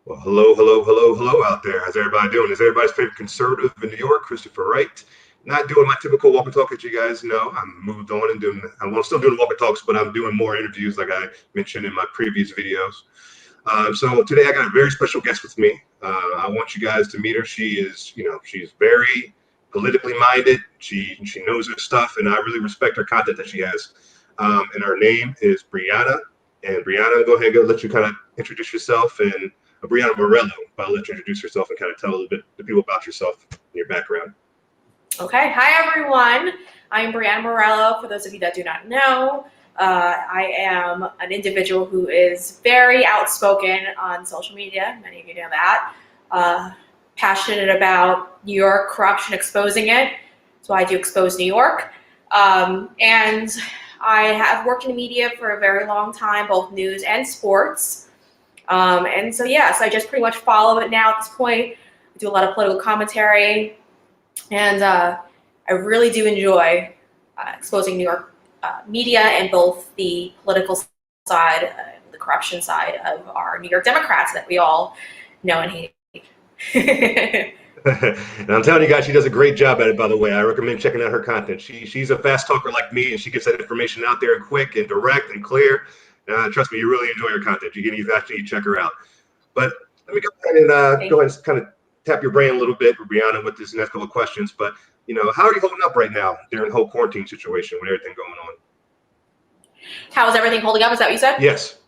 Well, hello, hello, hello, hello out there. How's everybody doing? Is everybody's favorite conservative in New York, Christopher Wright? Not doing my typical walk and talk that you guys know. I'm moved on and I'm still doing walk and talks, but I'm doing more interviews like I mentioned in my previous videos. So today I got a very special guest with me. I want you guys to meet her. She's very politically minded. She knows her stuff, and I really respect her content that she has. And her name is Breanna. And Breanna, go ahead and let you kind of introduce yourself and Breanna Morello. I'll let you introduce yourself and kind of tell a little bit to people about yourself and your background. Okay, hi everyone. I'm Breanna Morello. For those of you that do not know, I am an individual who is very outspoken on social media. Many of you know that. Passionate about New York corruption, exposing it. So I do expose New York. And I have worked in the media for a very long time, both news and sports. And so, yes, I just pretty much follow it now at this point. I do a lot of political commentary. And I really do enjoy exposing New York media and both the political side, the corruption side of our New York Democrats that we all know and hate. And I'm telling you guys, she does a great job at it, by the way. I recommend checking out her content. She's a fast talker like me, and she gets that information out there quick and direct and clear. Trust me, you really enjoy her content. You can actually check her out. But let me go ahead and kind of tap your brain a little bit, Breanna, with this next couple of questions. But, how are you holding up right now during the whole quarantine situation with everything going on? How is everything holding up? Is that what you said? Yes.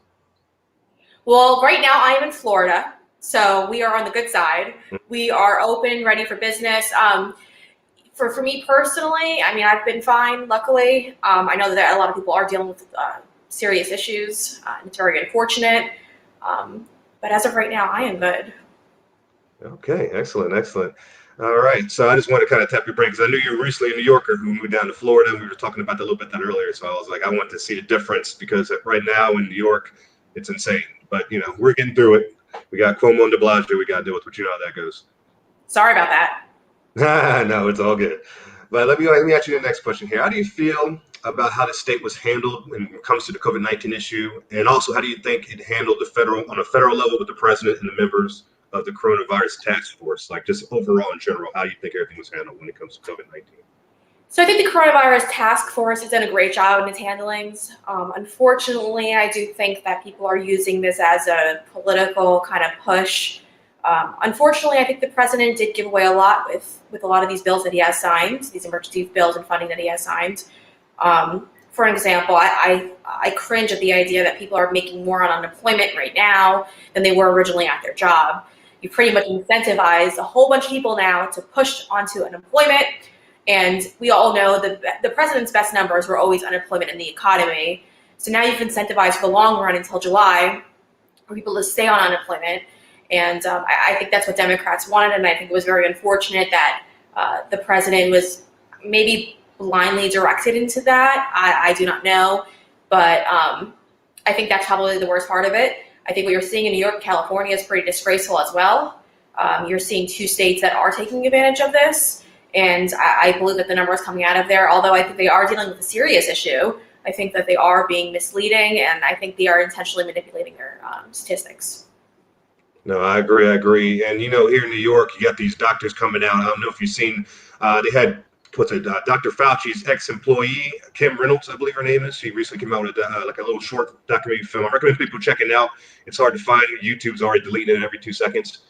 Well, right now I am in Florida, so we are on the good side. We are open, ready for business. For me personally, I mean, I've been fine, luckily. I know that a lot of people are dealing with serious issues. It's very unfortunate. But as of right now, I am good. Okay, excellent, excellent. All right, so I just want to kind of tap your brain because I knew you were recently a New Yorker who moved down to Florida. We were talking about that a little bit earlier, so I was like, I want to see the difference because right now in New York, it's insane. But we're getting through it. We got Cuomo and De Blasio we got to deal with, but you know how that goes. Sorry about that. No, it's all good. But let me ask you the next question here. How do you feel about how the state was handled when it comes to the COVID-19 issue, and also how do you think it handled on a federal level with the president and the members of the coronavirus task force, like just overall in general, how do you think everything was handled when it comes to COVID-19? So I think the coronavirus task force has done a great job in its handlings. Unfortunately, I do think that people are using this as a political kind of push. Unfortunately, I think the president did give away a lot with a lot of these bills that he has signed, these emergency bills and funding that he has signed. For an example, I cringe at the idea that people are making more on unemployment right now than they were originally at their job. You pretty much incentivize a whole bunch of people now to push onto unemployment. And we all know that the president's best numbers were always unemployment in the economy. So now you've incentivized for the long run until July for people to stay on unemployment. And I think that's what Democrats wanted. And I think it was very unfortunate that the president was maybe blindly directed into that. I do not know. But I think that's probably the worst part of it. I think what you're seeing in New York and California is pretty disgraceful as well. You're seeing two states that are taking advantage of this. And I believe that the numbers coming out of there, although I think they are dealing with a serious issue, I think that they are being misleading, and I think they are intentionally manipulating their statistics. No, I agree. And here in New York, you got these doctors coming out. I don't know if you've seen, they had Dr. Fauci's ex-employee, Kim Reynolds, I believe her name is. She recently came out with like a little short documentary film. I recommend people checking it out. It's hard to find. YouTube's already deleting it every 2 seconds.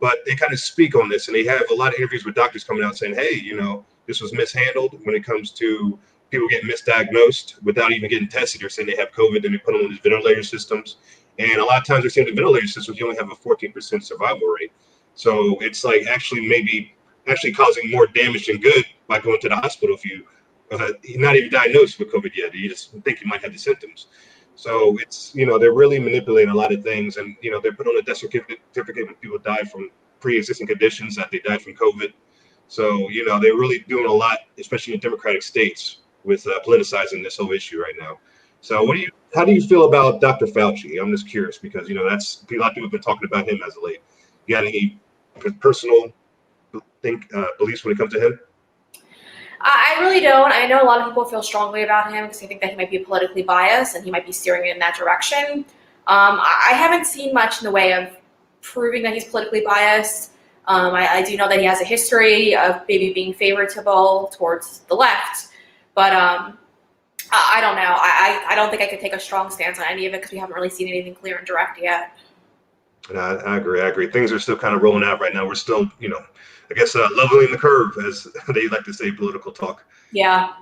But they kind of speak on this, and they have a lot of interviews with doctors coming out saying, hey, this was mishandled when it comes to people getting misdiagnosed without even getting tested. They're saying they have COVID, and they put them on these ventilator systems. And a lot of times they're saying the ventilator systems, you only have a 14% survival rate. So it's like actually causing more damage than good by going to the hospital if you're not even diagnosed with COVID yet. You just think you might have the symptoms. So it's, they're really manipulating a lot of things, and, they're put on a death certificate when people die from pre-existing conditions that they died from COVID. So, they're really doing a lot, especially in Democratic states, with politicizing this whole issue right now. So how do you feel about Dr. Fauci? I'm just curious because, that's a lot of people have been talking about him as of late. You got any personal beliefs when it comes to him? I really don't. I know a lot of people feel strongly about him because they think that he might be politically biased and he might be steering in that direction. I haven't seen much in the way of proving that he's politically biased. I do know that he has a history of maybe being favorable towards the left, but I don't know. I don't think I could take a strong stance on any of it because we haven't really seen anything clear and direct yet. And I agree. I agree. Things are still kind of rolling out right now. We're still, I guess, leveling the curve, as they like to say, political talk. Yeah.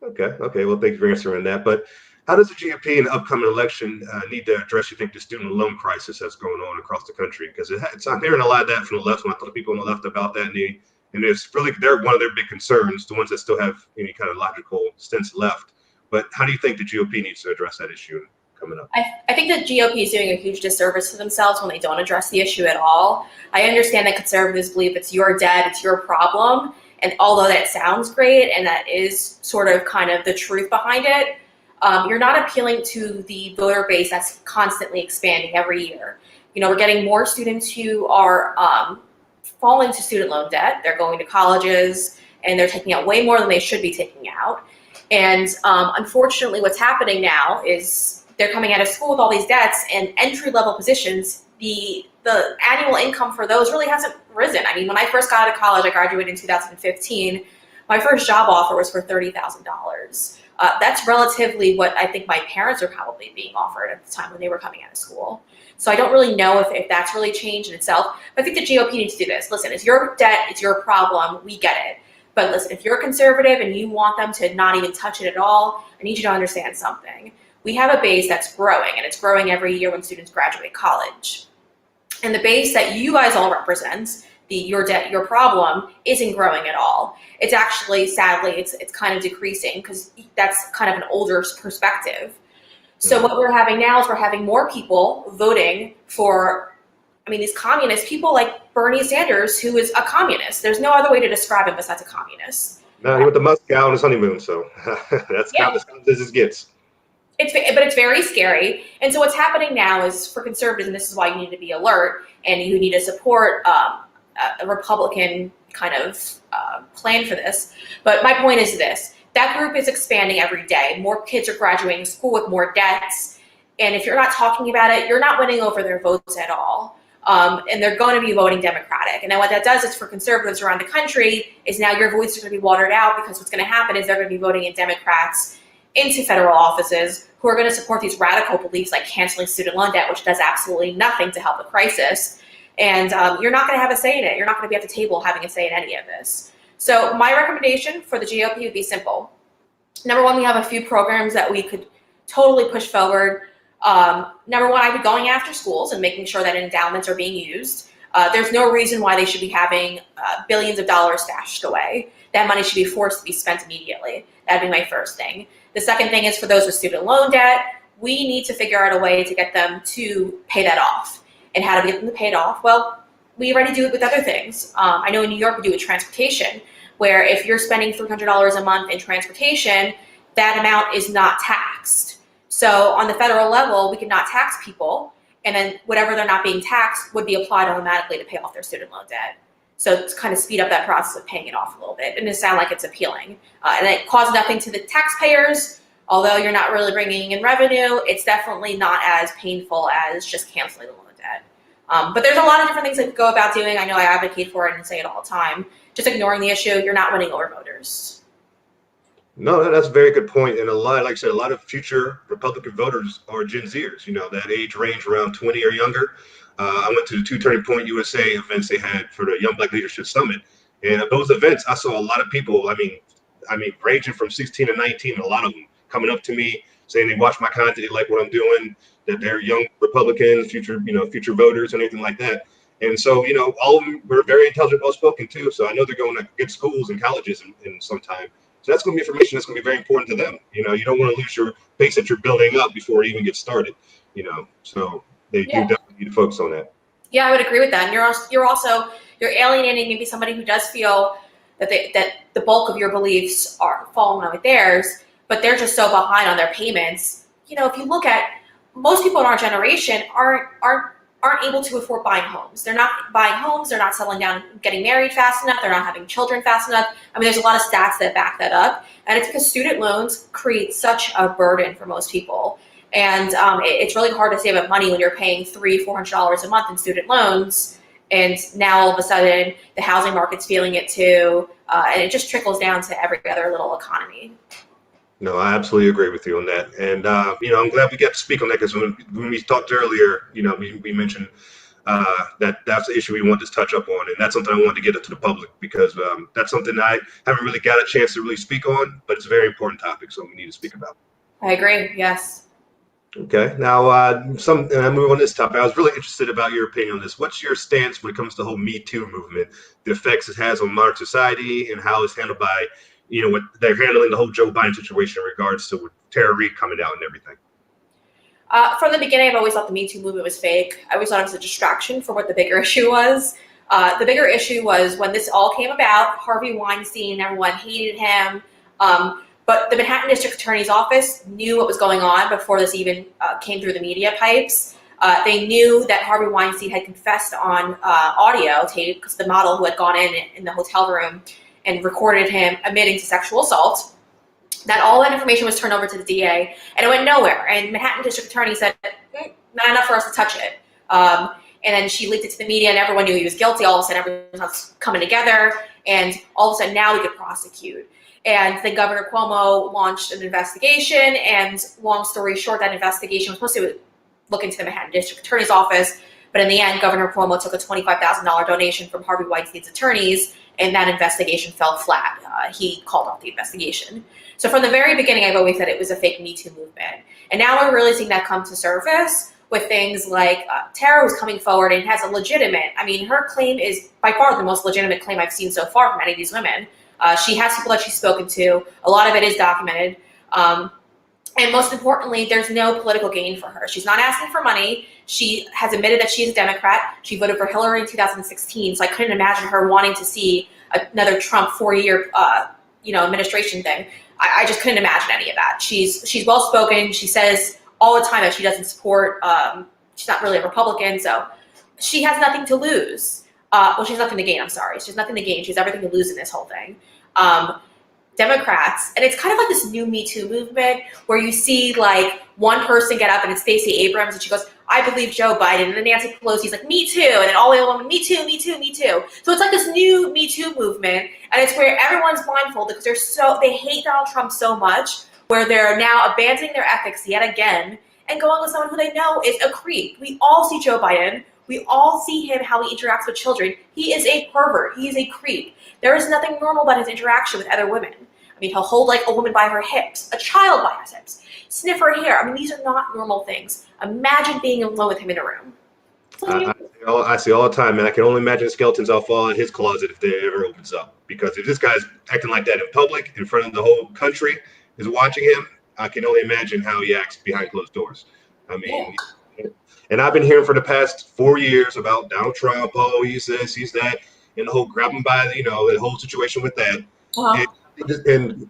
Okay. Okay. Well, thank you for answering that. But how does the GOP in the upcoming election need to address, you think, the student loan crisis that's going on across the country? Because I'm hearing a lot of that from the left. When I talk to people on the left about that, and it's really one of their big concerns, the ones that still have any kind of logical sense left. But how do you think the GOP needs to address that issue coming up? I think the GOP is doing a huge disservice to themselves when they don't address the issue at all. I understand that conservatives believe it's your debt, it's your problem. And although that sounds great and that is sort of kind of the truth behind it, you're not appealing to the voter base that's constantly expanding every year. We're getting more students who are falling to student loan debt. They're going to colleges and they're taking out way more than they should be taking out. And unfortunately, what's happening now is they're coming out of school with all these debts, and entry-level positions, the annual income for those really hasn't risen. I mean, when I first got out of college, I graduated in 2015, my first job offer was for $30,000. That's relatively what I think my parents are probably being offered at the time when they were coming out of school. So I don't really know if that's really changed in itself. But I think the GOP needs to do this. Listen, it's your debt, it's your problem, we get it. But listen, if you're a conservative and you want them to not even touch it at all, I need you to understand something. We have a base that's growing, and it's growing every year when students graduate college. And the base that you guys all represent, your debt, your problem, isn't growing at all. It's actually, sadly, it's kind of decreasing because that's kind of an older perspective. So what we're having now is we're having more people voting for, these communist people like Bernie Sanders, who is a communist. There's no other way to describe him besides a communist. No, he went to Moscow on his honeymoon, so that's about as good as it gets. But it's very scary. And so what's happening now is for conservatives, and this is why you need to be alert and you need to support a Republican kind of plan for this. But my point is this. That group is expanding every day. More kids are graduating school with more debts. And if you're not talking about it, you're not winning over their votes at all. And they're going to be voting Democratic. And then what that does is for conservatives around the country is now your voice is going to be watered out because what's going to happen is they're going to be voting in Democrats into federal offices who are going to support these radical beliefs like canceling student loan debt, which does absolutely nothing to help the crisis. And you're not going to have a say in it. You're not going to be at the table having a say in any of this. So my recommendation for the GOP would be simple. Number one, we have a few programs that we could totally push forward. Number one, I'd be going after schools and making sure that endowments are being used. There's no reason why they should be having billions of dollars stashed away. That money should be forced to be spent immediately. That'd be my first thing. The second thing is for those with student loan debt, we need to figure out a way to get them to pay that off. And how do we get them to pay it off? Well, we already do it with other things. I know in New York we do it with transportation, where if you're spending $300 a month in transportation, that amount is not taxed. So on the federal level, we could not tax people, and then whatever they're not being taxed would be applied automatically to pay off their student loan debt. So to kind of speed up that process of paying it off a little bit. And it sounds like it's appealing. And it costs nothing to the taxpayers. Although you're not really bringing in revenue, it's definitely not as painful as just canceling the loan debt. But there's a lot of different things that you go about doing. I know I advocate for it and say it all the time. Just ignoring the issue, you're not winning over voters. No, that's a very good point. And like I said, a lot of future Republican voters are Gen Zers, that age range around 20 or younger. I went to the 2 Turning Point USA events they had for the Young Black Leadership Summit. And at those events, I saw a lot of people, ranging from 16 to 19, a lot of them coming up to me saying they watch my content, they like what I'm doing, that they're young Republicans, future voters and anything like that. And so, all of them were very intelligent, well-spoken too. So I know they're going to good schools and colleges in some time. So that's going to be information that's going to be very important to them. You don't want to lose your base that you're building up before it even gets started, so they do definitely need to focus on that. Yeah, I would agree with that. And you're alienating maybe somebody who does feel that the bulk of your beliefs are falling in with theirs, but they're just so behind on their payments. If you look at most people in our generation aren't able to afford buying homes. They're not buying homes. They're not settling down, getting married fast enough. They're not having children fast enough. There's a lot of stats that back that up. And it's because student loans create such a burden for most people. And it's really hard to save up money when you're paying $300-400 a month in student loans. And now all of a sudden the housing market's feeling it too. And it just trickles down to every other little economy. No, I absolutely agree with you on that. And, I'm glad we got to speak on that because when we talked earlier, we mentioned that's the issue we wanted to touch up on. And that's something I wanted to get into the public because that's something I haven't really got a chance to really speak on, but it's a very important topic, so we need to speak about. I agree. Yes. Okay. Now, I move on this topic. I was really interested about your opinion on this. What's your stance when it comes to the whole Me Too movement, the effects it has on modern society, and how it's handled by, what they're handling the whole Joe Biden situation in regards to Tara Reid coming out and everything? From the beginning, I've always thought the Me Too movement was fake. I always thought it was a distraction for what the bigger issue was. The bigger issue was when this all came about, Harvey Weinstein, everyone hated him. But the Manhattan District Attorney's Office knew what was going on before this even came through the media pipes. They knew that Harvey Weinstein had confessed on audio tape because the model who had gone in the hotel room and recorded him admitting to sexual assault, that all that information was turned over to the DA and it went nowhere. And Manhattan District Attorney said, not enough for us to touch it. And then she leaked it to the media and everyone knew he was guilty. All of a sudden, everything was coming together and all of a sudden now we could prosecute. And then Governor Cuomo launched an investigation, and long story short, that investigation was supposed to look into the Manhattan District Attorney's Office, but in the end, Governor Cuomo took a $25,000 donation from Harvey Weinstein's attorneys, and that investigation fell flat. He called off the investigation. So from the very beginning, I've always said it was a fake Me Too movement. And now we're really seeing that come to surface with things like Tara was coming forward and has a legitimate, her claim is by far the most legitimate claim I've seen so far from any of these women. She has people that she's spoken to. A lot of it is documented. And most importantly, there's no political gain for her. She's not asking for money. She has admitted that she's a Democrat. She voted for Hillary in 2016. So I couldn't imagine her wanting to see another Trump 4-year, administration thing. I just couldn't imagine any of that. She's well-spoken. She says all the time that she doesn't support, she's not really a Republican. So she has nothing to lose. She has nothing to gain, I'm sorry. She has nothing to gain. She has everything to lose in this whole thing. Democrats, and it's kind of like this new Me Too movement where you see like one person get up and it's Stacey Abrams and she goes, I believe Joe Biden. And then Nancy Pelosi's like, me too. And then all the other women, me too, me too, me too. So it's like this new Me Too movement. And it's where everyone's blindfolded because they hate Donald Trump so much where they're now abandoning their ethics yet again and going with someone who they know is a creep. We all see Joe Biden. We all see him, how he interacts with children. He is a pervert. He is a creep. There is nothing normal about his interaction with other women. He'll hold like a woman by her hips, a child by her hips, sniff her hair. These are not normal things. Imagine being alone with him in a room. I see all the time, man. I can only imagine skeletons will fall in his closet if it ever opens up. Because if this guy's acting like that in public, in front of the whole country is watching him, I can only imagine how he acts behind closed doors. And I've been hearing for the past 4 years about Donald Trump. Oh, he's this, he's that, and the whole grab him by, the whole situation with that. Uh-huh.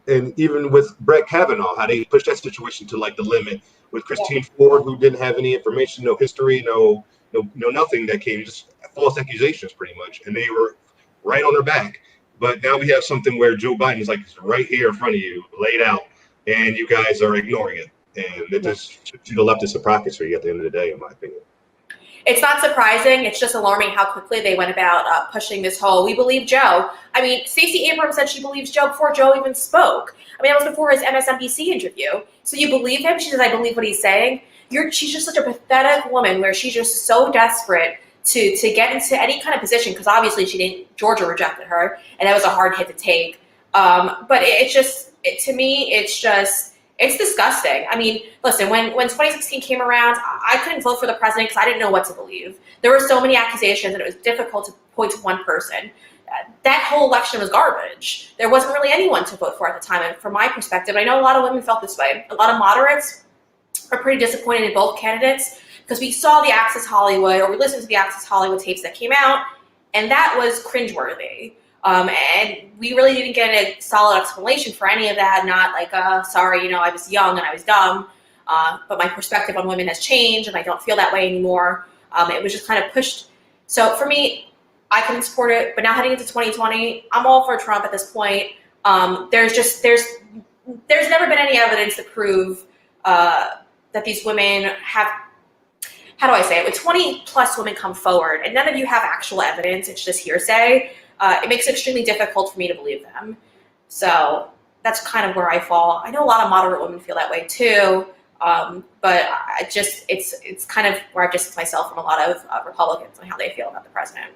And even with Brett Kavanaugh, how they pushed that situation to like the limit with Christine Ford, who didn't have any information, no history, no nothing that came, just false accusations pretty much. And they were right on her back. But now we have something where Joe Biden is like right here in front of you, laid out, and you guys are ignoring it. And it just should have left us hypocrisy at the end of the day, in my opinion. It's not surprising. It's just alarming how quickly they went about pushing this whole, we believe Joe. Stacey Abrams said she believes Joe before Joe even spoke. That was before his MSNBC interview. So you believe him? She says, I believe what he's saying. She's just such a pathetic woman where she's just so desperate to get into any kind of position because obviously Georgia rejected her and that was a hard hit to take. But to me, it's disgusting. Listen, when 2016 came around, I couldn't vote for the president because I didn't know what to believe. There were so many accusations and it was difficult to point to one person. That whole election was garbage. There wasn't really anyone to vote for at the time. And from my perspective, I know a lot of women felt this way. A lot of moderates are pretty disappointed in both candidates because we saw the Access Hollywood, or we listened to the Access Hollywood tapes that came out, and that was cringeworthy. And we really didn't get a solid explanation for any of that. Not like, sorry, I was young and I was dumb, but my perspective on women has changed and I don't feel that way anymore. It was just kind of pushed. So for me, I couldn't support it. But now heading into 2020, I'm all for Trump at this point. There's never been any evidence to prove that these women have, how do I say it, with 20 plus women come forward and none of you have actual evidence, it's just hearsay, it makes it extremely difficult for me to believe them. So that's kind of where I fall. I know a lot of moderate women feel that way too, but it's kind of where I've distanced myself from a lot of Republicans and how they feel about the president.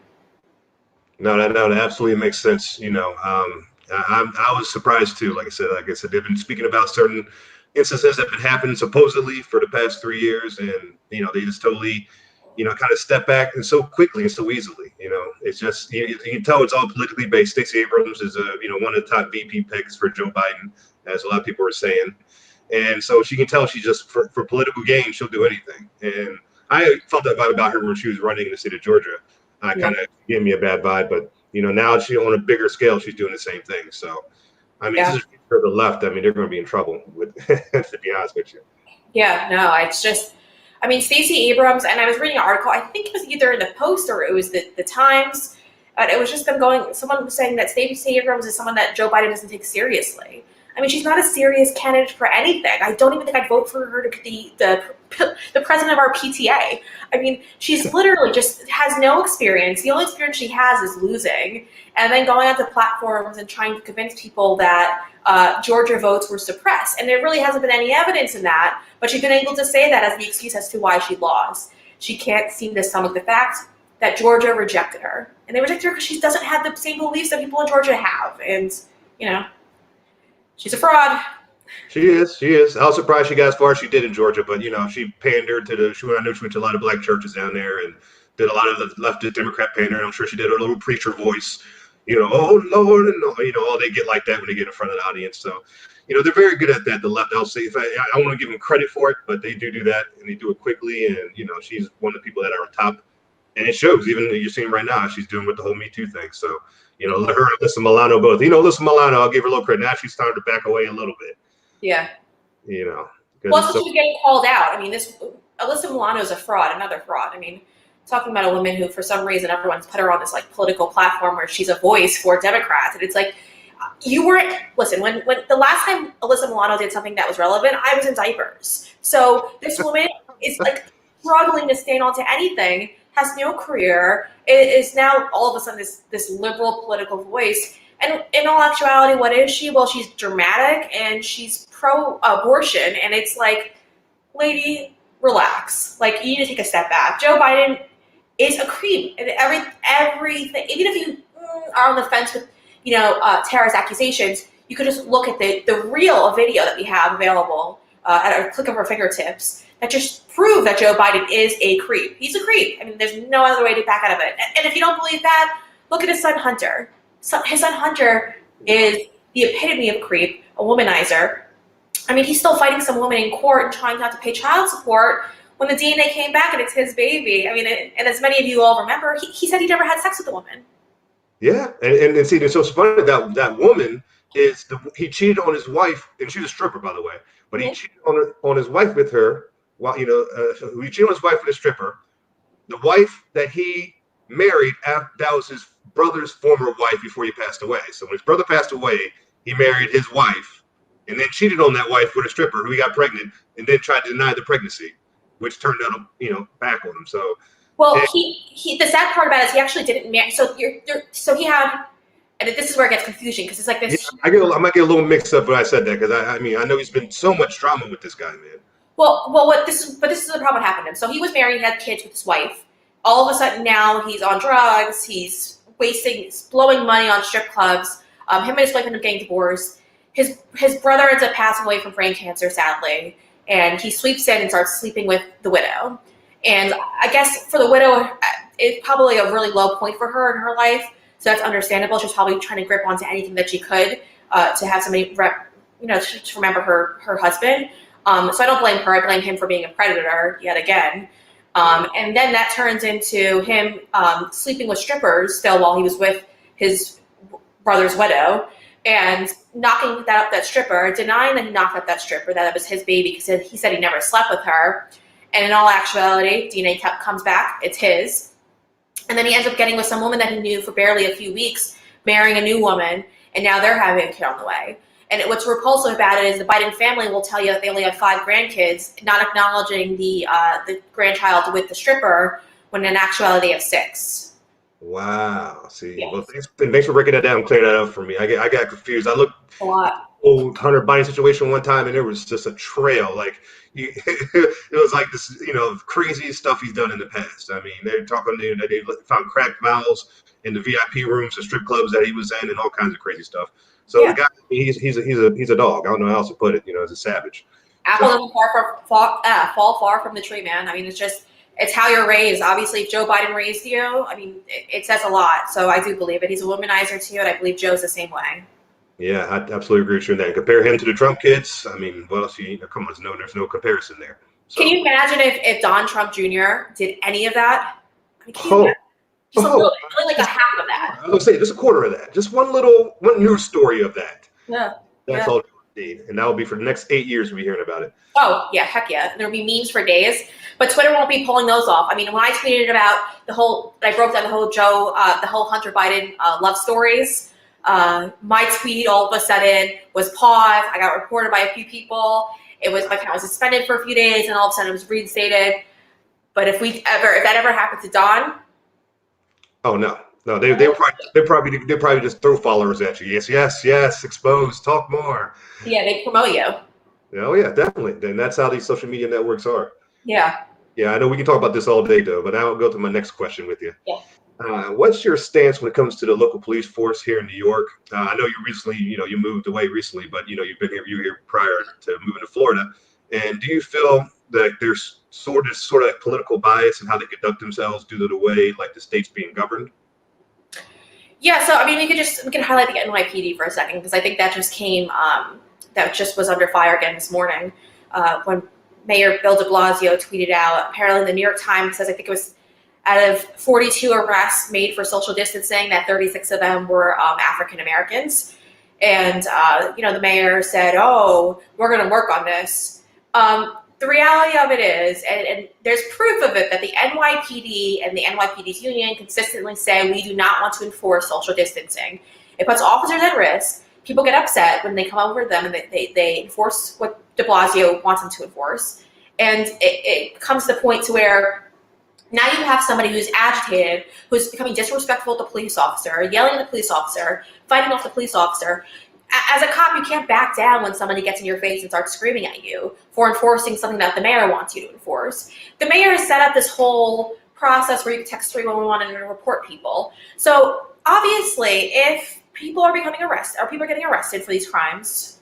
No, that absolutely makes sense. I was surprised too. Like I said, they've been speaking about certain instances that have been happening supposedly for the past 3 years, and they just totally, kind of step back and so quickly and so easily. It's just you can tell it's all politically based. Stacey Abrams is one of the top VP picks for Joe Biden, as a lot of people are saying, and so she can tell she's just for political gain she'll do anything. And I felt that vibe about her when she was running in the state of Georgia. Kind of gave me a bad vibe, but now she's on a bigger scale. She's doing the same thing. So, I mean, this is for the left. I mean, they're going to be in trouble with, to be honest with you. Yeah, no, it's just, I mean, Stacey Abrams, and I was reading an article, I think it was either in the Post or it was the Times, but it was just them someone was saying that Stacey Abrams is someone that Joe Biden doesn't take seriously. I mean, she's not a serious candidate for anything. I don't even think I'd vote for her to be the president of our PTA. I mean, she's literally just has no experience. The only experience she has is losing and then going onto platforms and trying to convince people that Georgia votes were suppressed. And there really hasn't been any evidence in that, but she's been able to say that as the excuse as to why she lost. She can't seem to stomach the fact that Georgia rejected her. And they rejected her because she doesn't have the same beliefs that people in Georgia have. And, she's a fraud. She is. I was surprised she got as far as she did in Georgia, but she pandered to I know she went to a lot of black churches down there and did a lot of the leftist Democrat pandering. I'm sure she did a little preacher voice, oh Lord, and all they get like that when they get in front of the audience. So, they're very good at that. The left, I'll say, I want to give them credit for it, but they do that and they do it quickly. And she's one of the people that are on top, and it shows. Even you're seeing right now, she's doing with the whole Me Too thing. So, her and Alyssa Milano both. Alyssa Milano, I'll give her a little credit. Now she's starting to back away a little bit. Yeah. Well, she was getting called out. I mean, this Alyssa Milano is a fraud, another fraud. I mean, talking about a woman who, for some reason, everyone's put her on this political platform where she's a voice for Democrats, and it's like you weren't. Listen, when the last time Alyssa Milano did something that was relevant, I was in diapers. So this woman is struggling to stand on to anything, has no career, is now all of a sudden this liberal political voice. And in all actuality, what is she? Well, she's dramatic and she's pro-abortion. And it's like, lady, relax. You need to take a step back. Joe Biden is a creep. And everything, even if you are on the fence with, terrorist accusations, you could just look at the real video that we have available at a click of our fingertips that just prove that Joe Biden is a creep. He's a creep. I mean, there's no other way to back out of it. And if you don't believe that, look at his son, Hunter. His son Hunter is the epitome of creep, a womanizer. I mean, he's still fighting some woman in court and trying not to pay child support when the DNA came back and it's his baby. I mean, and as many of you all remember, he said he never had sex with a woman. Yeah, and see, it's so funny that woman he cheated on his wife, and she's a stripper, by the way. But he cheated on his wife with her. While he cheated on his wife with a stripper. The wife that he married, that was his brother's former wife before he passed away. So when his brother passed away, he married his wife and then cheated on that wife with a stripper who he got pregnant and then tried to deny the pregnancy, which turned out, back on him. So, well, he the sad part about it is he actually didn't marry. So so he had, and this is where it gets confusing because it's like this. Yeah, I might get a little mixed up when I said that because I know he's been so much drama with this guy, man. Well, this is the problem that happened to him. So he was married, he had kids with his wife. All of a sudden now he's on drugs. He's blowing money on strip clubs. Him and his wife end up getting divorced. His brother ends up passing away from brain cancer, sadly, and he sweeps in and starts sleeping with the widow. And I guess for the widow, it's probably a really low point for her in her life, so that's understandable. She's probably trying to grip onto anything that she could to have somebody, to remember her husband. So I don't blame her. I blame him for being a predator yet again. And then that turns into him sleeping with strippers still while he was with his brother's widow and knocking that stripper, denying that he knocked up that stripper, that it was his baby because he said he never slept with her. And in all actuality, DNA comes back, it's his. And then he ends up getting with some woman that he knew for barely a few weeks, marrying a new woman, and now they're having a kid on the way. And what's repulsive about it is the Biden family will tell you that they only have 5 grandkids, not acknowledging the grandchild with the stripper, when in actuality they have 6. Wow. See, well, Yes, thanks for breaking that down and clearing that up for me. I got confused. I looked a lot. old Hunter Biden situation one time, and there was just a trail. Like it was like this, crazy stuff he's done in the past. I mean, they're talking that they found cracked valves in the VIP rooms, the strip clubs that he was in, and all kinds of crazy stuff. So the Yeah, guy, he's a dog. I don't know how else to put it. As a savage. apple So, doesn't fall far from the tree, man. I mean, it's how you're raised. Obviously, if Joe Biden raised you, I mean, it says a lot. So I do believe it. He's a womanizer too, and I believe Joe's the same way. yeah, I absolutely agree with you on that. And compare him to the Trump kids. I mean, what else? Come on, there's no comparison there. Can So, you imagine if Don Trump Jr. did any of that? I mean, can you oh, imagine? Just a oh, little bit, really like a half of that. I would say just a quarter of that. Just one news story of that. Yeah. That's Yeah. all you need. And that will be for the next 8 years we'll be hearing about it. Oh, yeah, heck yeah. There'll be memes for days, but Twitter won't be pulling those off. I mean, when I tweeted about I broke down the whole the whole Hunter Biden love stories, my tweet all of a sudden was paused. I got reported by a few people. My account was suspended for a few days, and all of a sudden it was reinstated. But if that ever happened to Don, Oh no. No, they probably just throw followers at you. Yes, yes, yes, expose, talk more. yeah, they promote you. Oh yeah, definitely. Then that's how these social media networks are. Yeah. Yeah, I know we can talk about this all day though, but I'll go to my next question with you. Yeah. What's your stance when it comes to the local police force here in New York? I know you recently, you moved away recently, but you were here prior to moving to Florida. And do you feel that there's sort of political bias in how they conduct themselves due to the way like the state's being governed? Yeah, so I mean, we can highlight the NYPD for a second, because I think that just was under fire again this morning when Mayor Bill de Blasio tweeted out. Apparently, the New York Times says, I think it was out of 42 arrests made for social distancing, that 36 of them were African Americans. And the mayor said, "Oh, we're going to work on this." The reality of it is, and there's proof of it, that the NYPD and the NYPD's union consistently say we do not want to enforce social distancing. It puts officers at risk. People get upset when they come over them and they enforce what de Blasio wants them to enforce. And it comes to the point to where now you have somebody who's agitated, who's becoming disrespectful to the police officer, yelling at the police officer, fighting off the police officer. As a cop, you can't back down when somebody gets in your face and starts screaming at you for enforcing something that the mayor wants you to enforce. The mayor has set up this whole process where you can text 311 and report people. So obviously, if people are getting arrested for these crimes,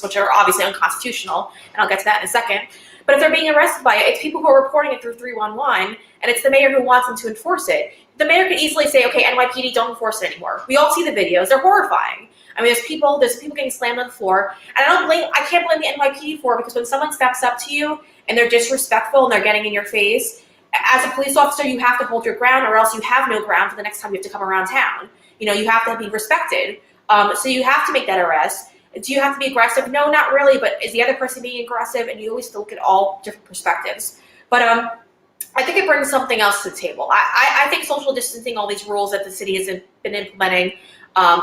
which are obviously unconstitutional, and I'll get to that in a second, but if they're being arrested by it, it's people who are reporting it through 311, and it's the mayor who wants them to enforce it. The mayor could easily say, okay, NYPD, don't enforce it anymore. We all see the videos. They're horrifying. I mean, there's people getting slammed on the floor, and I can't blame the NYPD for it, because when someone steps up to you and they're disrespectful and they're getting in your face, as a police officer, you have to hold your ground, or else you have no ground for the next time you have to come around town. You have to be respected. So you have to make that arrest. Do you have to be aggressive? No, not really, but is the other person being aggressive? And you always look at all different perspectives. But I think it brings something else to the table. I think social distancing, all these rules that the city has been implementing,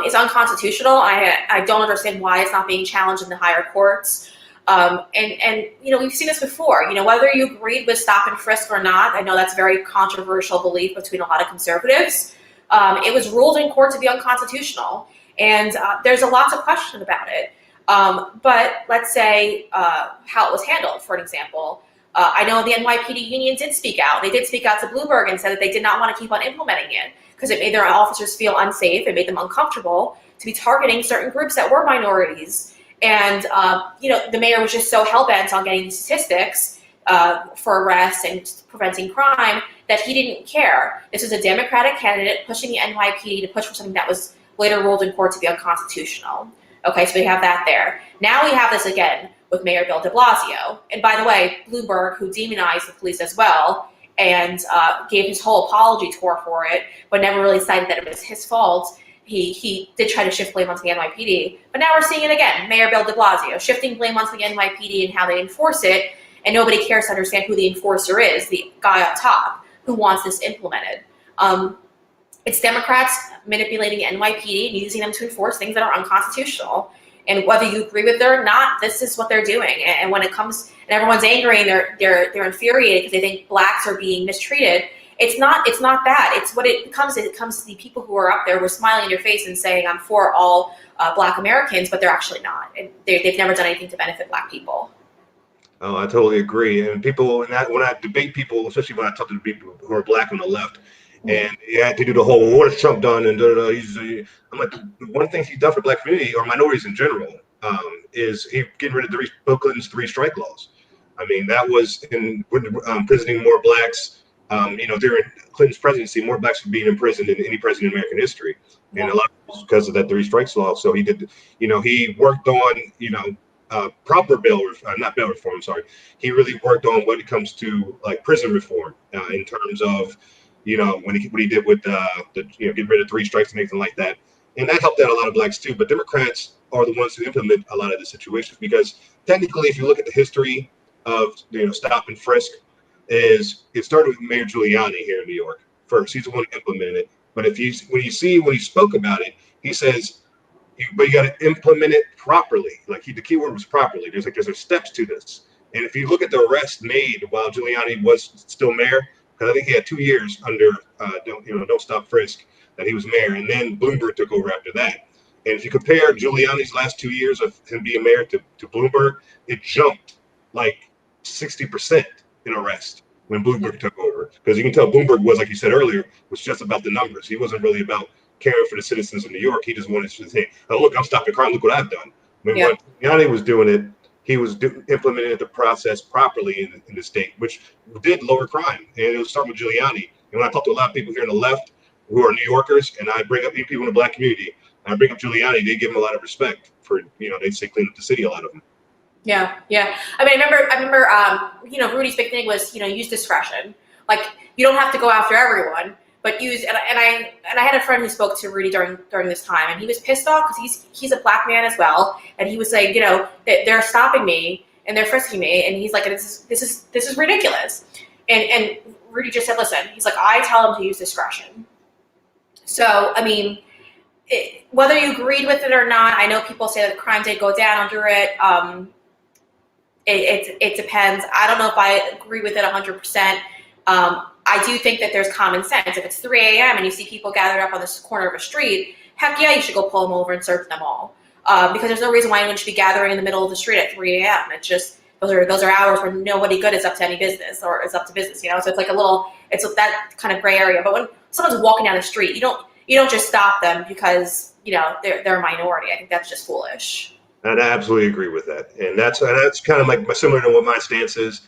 is unconstitutional. I don't understand why it's not being challenged in the higher courts. And we've seen this before. Whether you agreed with stop and frisk or not, I know that's a very controversial belief between a lot of conservatives. It was ruled in court to be unconstitutional, and there's a lot to question about it. But let's say how it was handled, for an example. I know the NYPD union did speak out. They did speak out to Bloomberg and said that they did not want to keep on implementing it because it made their officers feel unsafe. It made them uncomfortable to be targeting certain groups that were minorities. And, the mayor was just so hell-bent on getting statistics for arrests and preventing crime that he didn't care. This was a Democratic candidate pushing the NYPD to push for something that was later ruled in court to be unconstitutional. Okay, so we have that there. Now we have this again with Mayor Bill de Blasio. And by the way, Bloomberg, who demonized the police as well, and gave his whole apology tour for it, but never really cited that it was his fault. He did try to shift blame onto the NYPD. But now we're seeing it again, Mayor Bill de Blasio, shifting blame onto the NYPD and how they enforce it, and nobody cares to understand who the enforcer is, the guy up top who wants this implemented. It's Democrats manipulating the NYPD and using them to enforce things that are unconstitutional. And whether you agree with it or not, this is what they're doing. And when it comes, and everyone's angry and they're infuriated because they think blacks are being mistreated. It's not that. It's what it becomes. It comes to the people who are up there who are smiling in your face and saying, I'm for all Black Americans, but they're actually not. And they've never done anything to benefit Black people. Oh, I totally agree. And people, and when I debate people, especially when I talk to the people who are black on the left, and you had to do the whole, well, what has Trump done? And da, da, da. I'm like, one of the things he's done for black community or minorities in general is he getting rid of Bill Clinton's 3-strike laws. I mean, that was in imprisoning more blacks. During Clinton's presidency, more blacks were being imprisoned than any president in American history, and a lot of it was because of that 3-strikes law. So he did, he worked on, proper not bail reform. Sorry, he really worked on when it comes to like prison reform in terms of, what he did with getting rid of 3 strikes and anything like that, and that helped out a lot of blacks too. But Democrats are the ones who implement a lot of the situations because technically, if you look at the history of stop and frisk, it started with Mayor Giuliani here in New York first. He's the one who implemented it. But when he spoke about it, he says, but you got to implement it properly. Like the key word was properly. There's steps to this. And if you look at the arrests made while Giuliani was still mayor, because I think he had 2 years under don't stop frisk that he was mayor, and then Bloomberg took over after that. And if you compare Giuliani's last 2 years of him being mayor to Bloomberg, it jumped like 60% in arrest when Bloomberg took over. Because you can tell Bloomberg was, like you said earlier, was just about the numbers. He wasn't really about caring for the citizens of New York. He just wanted to say, oh, look, I'm stopping crime. Look what I've done. When Giuliani was doing it, he was implementing the process properly in the state, which did lower crime. And it was starting with Giuliani. And when I talk to a lot of people here on the left who are New Yorkers, and I bring up people in the black community, and I bring up Giuliani, they give him a lot of respect for, they say clean up the city, a lot of them. Yeah. I mean, I remember, Rudy's big thing was, use discretion. Like, you don't have to go after everyone, but use, and I had a friend who spoke to Rudy during this time, and he was pissed off because he's a black man as well, and he was saying, they're stopping me and they're frisking me, and he's like, this is ridiculous, and Rudy just said, listen, he's like, I tell him to use discretion. So, I mean, whether you agreed with it or not, I know people say that crime did go down under it. It depends. I don't know if I agree with it 100%. I do think that there's common sense. If it's 3 a.m. and you see people gathered up on this corner of a street, heck yeah, you should go pull them over and search them all. Because there's no reason why anyone should be gathering in the middle of the street at 3 a.m. It's just those are hours where nobody good is up to any business or is up to business. So it's like it's that kind of gray area. But when someone's walking down the street, you don't just stop them because they're a minority. I think that's just foolish. And I absolutely agree with that. And that's kind of like similar to what my stance is.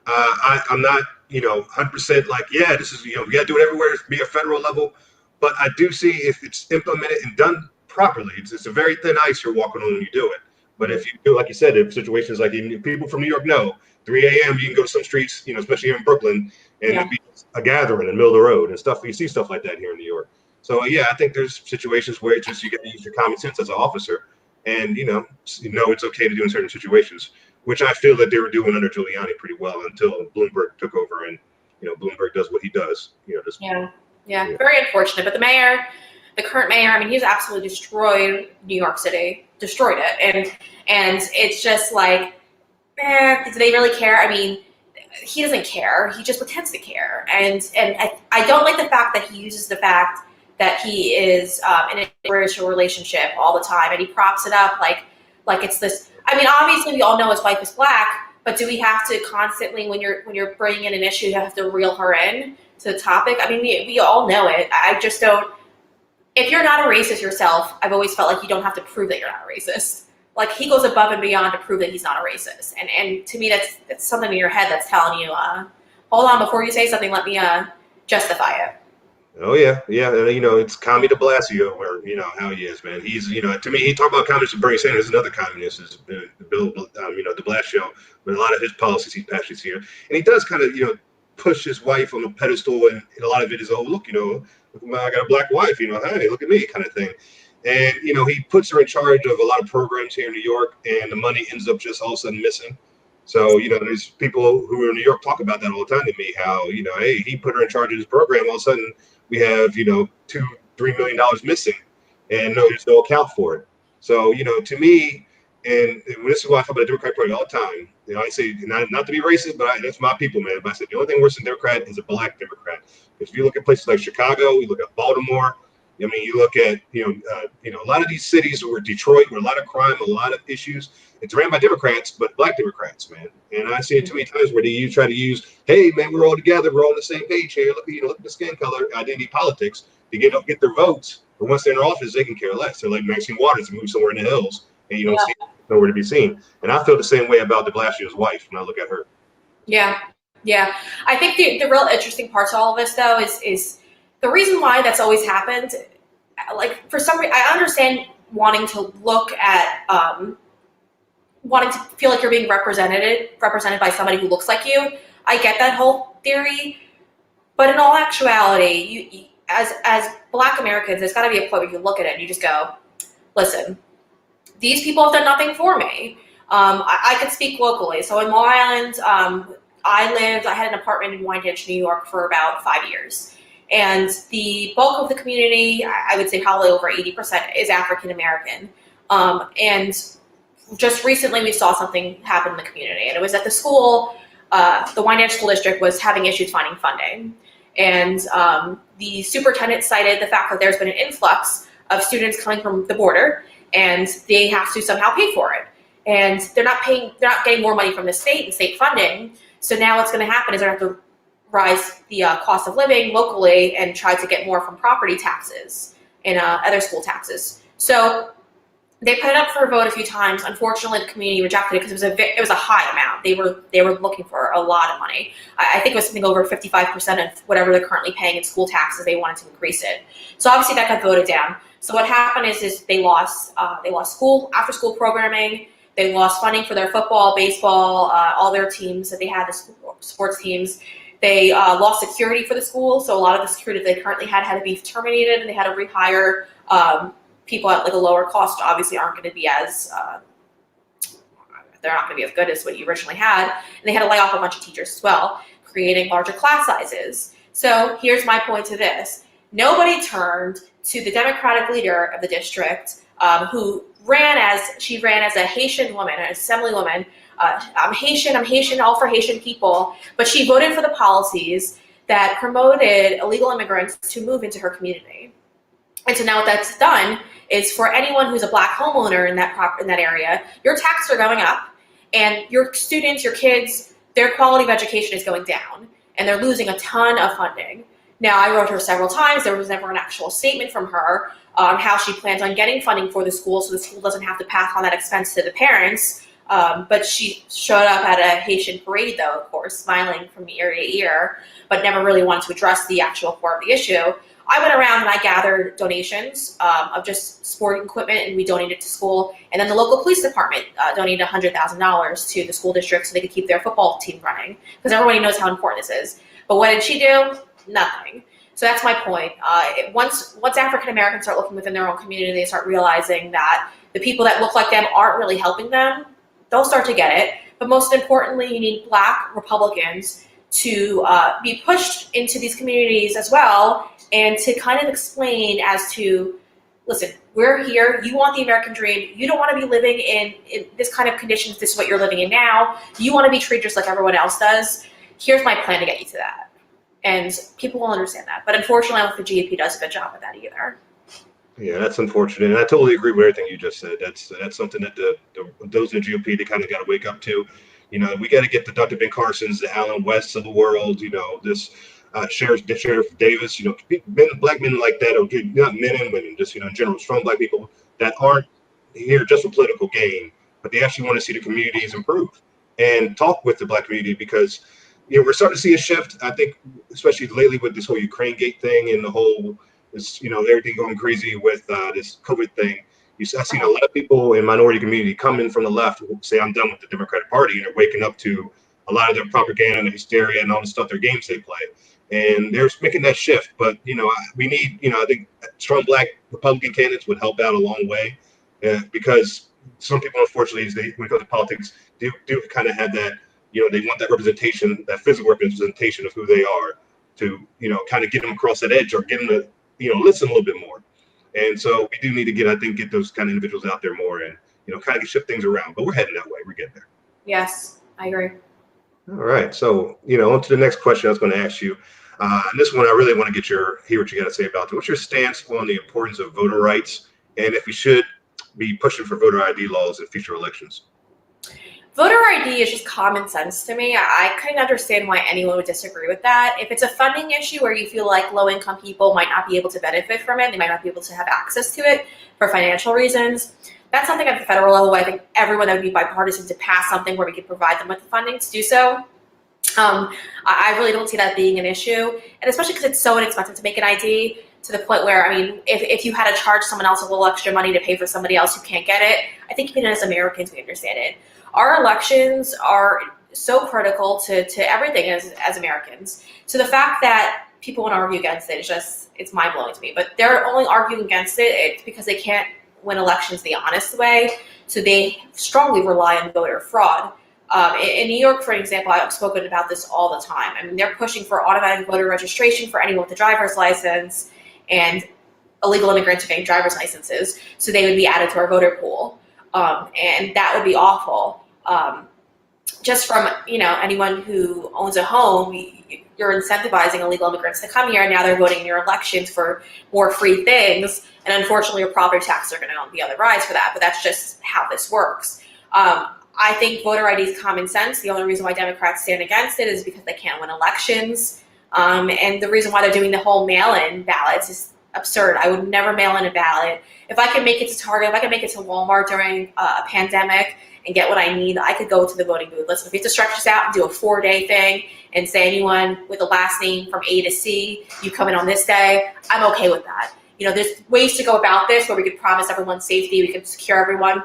I'm not, 100% like, yeah, this is, we got to do it everywhere, be a federal level. But I do see if it's implemented and done properly, it's a very thin ice you're walking on when you do it. But if you do, like you said, if situations like people from New York know, 3 a.m. you can go to some streets, especially here in Brooklyn, and it'd be a gathering in the middle of the road and stuff. You see stuff like that here in New York. So, yeah, I think there's situations where you got to use your common sense as an officer. And, it's okay to do in certain situations, which I feel that they were doing under Giuliani pretty well until Bloomberg took over and, Bloomberg does what he does. Yeah. Very unfortunate. But the current mayor, I mean, he's absolutely destroyed New York City, destroyed it. And it's just like, do they really care? I mean, he doesn't care. He just pretends to care. And I don't like the fact that he uses the fact that he is in a interracial relationship all the time, and he props it up like it's this. I mean, obviously we all know his wife is black, but do we have to constantly, when you're bringing in an issue, you have to reel her in to the topic? I mean, we all know it. I just don't. If you're not a racist yourself, I've always felt like you don't have to prove that you're not a racist. Like, he goes above and beyond to prove that he's not a racist, and to me that's something in your head that's telling you, hold on, before you say something, let me justify it. Oh yeah. It's Commie de Blasio, where how he is, man. He's to me, he talked about communists with Bernie Sanders. Another communist is Bill, de Blasio. But a lot of his policies he passes here, and he does kind of push his wife on a pedestal, and a lot of it is, oh look, I got a black wife, hey, look at me, kind of thing. And he puts her in charge of a lot of programs here in New York, and the money ends up just all of a sudden missing. So, there's people who are in New York talk about that all the time to me, how, hey, he put her in charge of this program. All of a sudden we have, $2-3 million missing, and there's no account for it. So, to me, And this is why I talk about the Democratic Party all the time. I say not to be racist, but that's my people, man. But I said the only thing worse than Democrat is a black Democrat. Because if you look at places like Chicago, you look at Baltimore. I mean, you look at a lot of these cities where Detroit, where a lot of crime, a lot of issues. It's ran by Democrats, but black Democrats, man. And I see it too many times where you try to use, hey, man, we're all together, we're all on the same page here. Look at the skin color, identity politics to get their votes. But once they're in office, they can care less. They're like Maxine Waters, move somewhere in the hills, and you don't see nowhere to be seen. And I feel the same way about de Blasio's wife when I look at her. Yeah. I think the real interesting part to all of this, though, is the reason why that's always happened. Like, for some reason, I understand wanting to look at, wanting to feel like you're being represented by somebody who looks like you. I get that whole theory, but in all actuality, you as Black Americans, there's got to be a point where you look at it and you just go, listen, these people have done nothing for me. I could speak locally. So in Long Island, I had an apartment in Wyandotte, New York for about 5 years. And the bulk of the community, I would say probably over 80%, is African American. And just recently we saw something happen in the community. And it was at the school, the Wyandotte School District was having issues finding funding. And the superintendent cited the fact that there's been an influx of students coming from the border, and they have to somehow pay for it. And they're not getting more money from the state and state funding. So now what's going to happen is they're going to have to rise the cost of living locally and try to get more from property taxes and other school taxes. So they put it up for a vote a few times. Unfortunately, the community rejected it because it was a high amount. They were looking for a lot of money. I think it was something over 55% of whatever they're currently paying in school taxes. They wanted to increase it. So obviously that got voted down. So what happened is they lost after school programming. They lost funding for their football, baseball, all their teams that they had, the sports teams. They lost security for the school, so a lot of the security they currently had to be terminated, and they had to rehire people at like a lower cost. Obviously, aren't going to be as they're not going to be as good as what you originally had, and they had to lay off a bunch of teachers as well, creating larger class sizes. So here's my point to this: nobody turned to the Democratic leader of the district, who ran as a Haitian woman, an assemblywoman. I'm Haitian, all for Haitian people. But she voted for the policies that promoted illegal immigrants to move into her community. And so now what that's done is for anyone who's a Black homeowner in that area, your taxes are going up, and your students, your kids, their quality of education is going down, and they're losing a ton of funding. Now, I wrote her several times. There was never an actual statement from her on how she plans on getting funding for the school, so the school doesn't have to pass on that expense to the parents. But she showed up at a Haitian parade, though, of course, smiling from ear to ear, but never really wanted to address the actual core of the issue. I went around and I gathered donations of just sporting equipment, and we donated to school. And then the local police department donated $100,000 to the school district so they could keep their football team running, because everybody knows how important this is. But what did she do? Nothing. So that's my point. Once African Americans start looking within their own community, they start realizing that the people that look like them aren't really helping them. They'll start to get it. But most importantly, you need Black Republicans to be pushed into these communities as well, and to kind of explain as to, listen, we're here. You want the American dream. You don't want to be living in this kind of conditions. This is what you're living in now. You want to be treated just like everyone else does. Here's my plan to get you to that. And people will understand that. But unfortunately, I don't think the GOP does a good job of that either. Yeah, that's unfortunate, and I totally agree with everything you just said. That's something that those in the GOP, they kind of got to wake up to. We got to get the Dr. Ben Carsons, the Alan Wests of the world. This Sheriff Davis. Black men like that, or not men and women, just in general, strong Black people that aren't here just for political gain, but they actually want to see the communities improve and talk with the Black community, because we're starting to see a shift. I think, especially lately with this whole Ukraine Gate thing and the whole. Everything going crazy with this COVID thing. I've seen a lot of people in minority community come in from the left who say, I'm done with the Democratic Party, and they're waking up to a lot of their propaganda and the hysteria and all the stuff, their games they play. And they're making that shift. But, we need, I think strong Black Republican candidates would help out a long way, because some people, unfortunately, when it comes to politics, do kind of have that, they want that representation, that physical representation of who they are to, kind of get them across that edge, or get them to, listen a little bit more. And so we do need to get those kind of individuals out there more. And, kind of shift things around. But we're heading that way. We're getting there. Yes, I agree. All right. So, on to the next question I was going to ask you. And this one, I really want to hear what you got to say about it. What's your stance on the importance of voter rights, and if we should be pushing for voter ID laws in future elections? Voter ID is just common sense to me. I couldn't understand why anyone would disagree with that. If it's a funding issue where you feel like low-income people might not be able to benefit from it, they might not be able to have access to it for financial reasons, that's something at the federal level where I think everyone that would be bipartisan to pass something where we could provide them with the funding to do so. I really don't see that being an issue, and especially because it's so inexpensive to make an ID, to the point where, if you had to charge someone else a little extra money to pay for somebody else who can't get it, I think even as Americans, we understand it. Our elections are so critical to everything as Americans. So the fact that people want to argue against it it's mind-blowing to me. But they're only arguing against it's because they can't win elections the honest way, so they strongly rely on voter fraud. In New York, for example, I've spoken about this all the time. They're pushing for automatic voter registration for anyone with a driver's license, and illegal immigrants who getting driver's licenses, so they would be added to our voter pool. And that would be awful. Just from, anyone who owns a home, you're incentivizing illegal immigrants to come here, and now they're voting in your elections for more free things. And unfortunately, your property taxes are going to be on the rise for that, but that's just how this works. I think voter ID is common sense. The only reason why Democrats stand against it is because they can't win elections. And the reason why they're doing the whole mail-in ballots is absurd. I would never mail in a ballot. If I could make it to Target, if I could make it to Walmart during a pandemic and get what I need, I could go to the voting booth. Listen, if we have to stretch this out and do a 4-day thing and say anyone with a last name from A to C, you come in on this day, I'm okay with that. There's ways to go about this where we could promise everyone safety, we could secure everyone.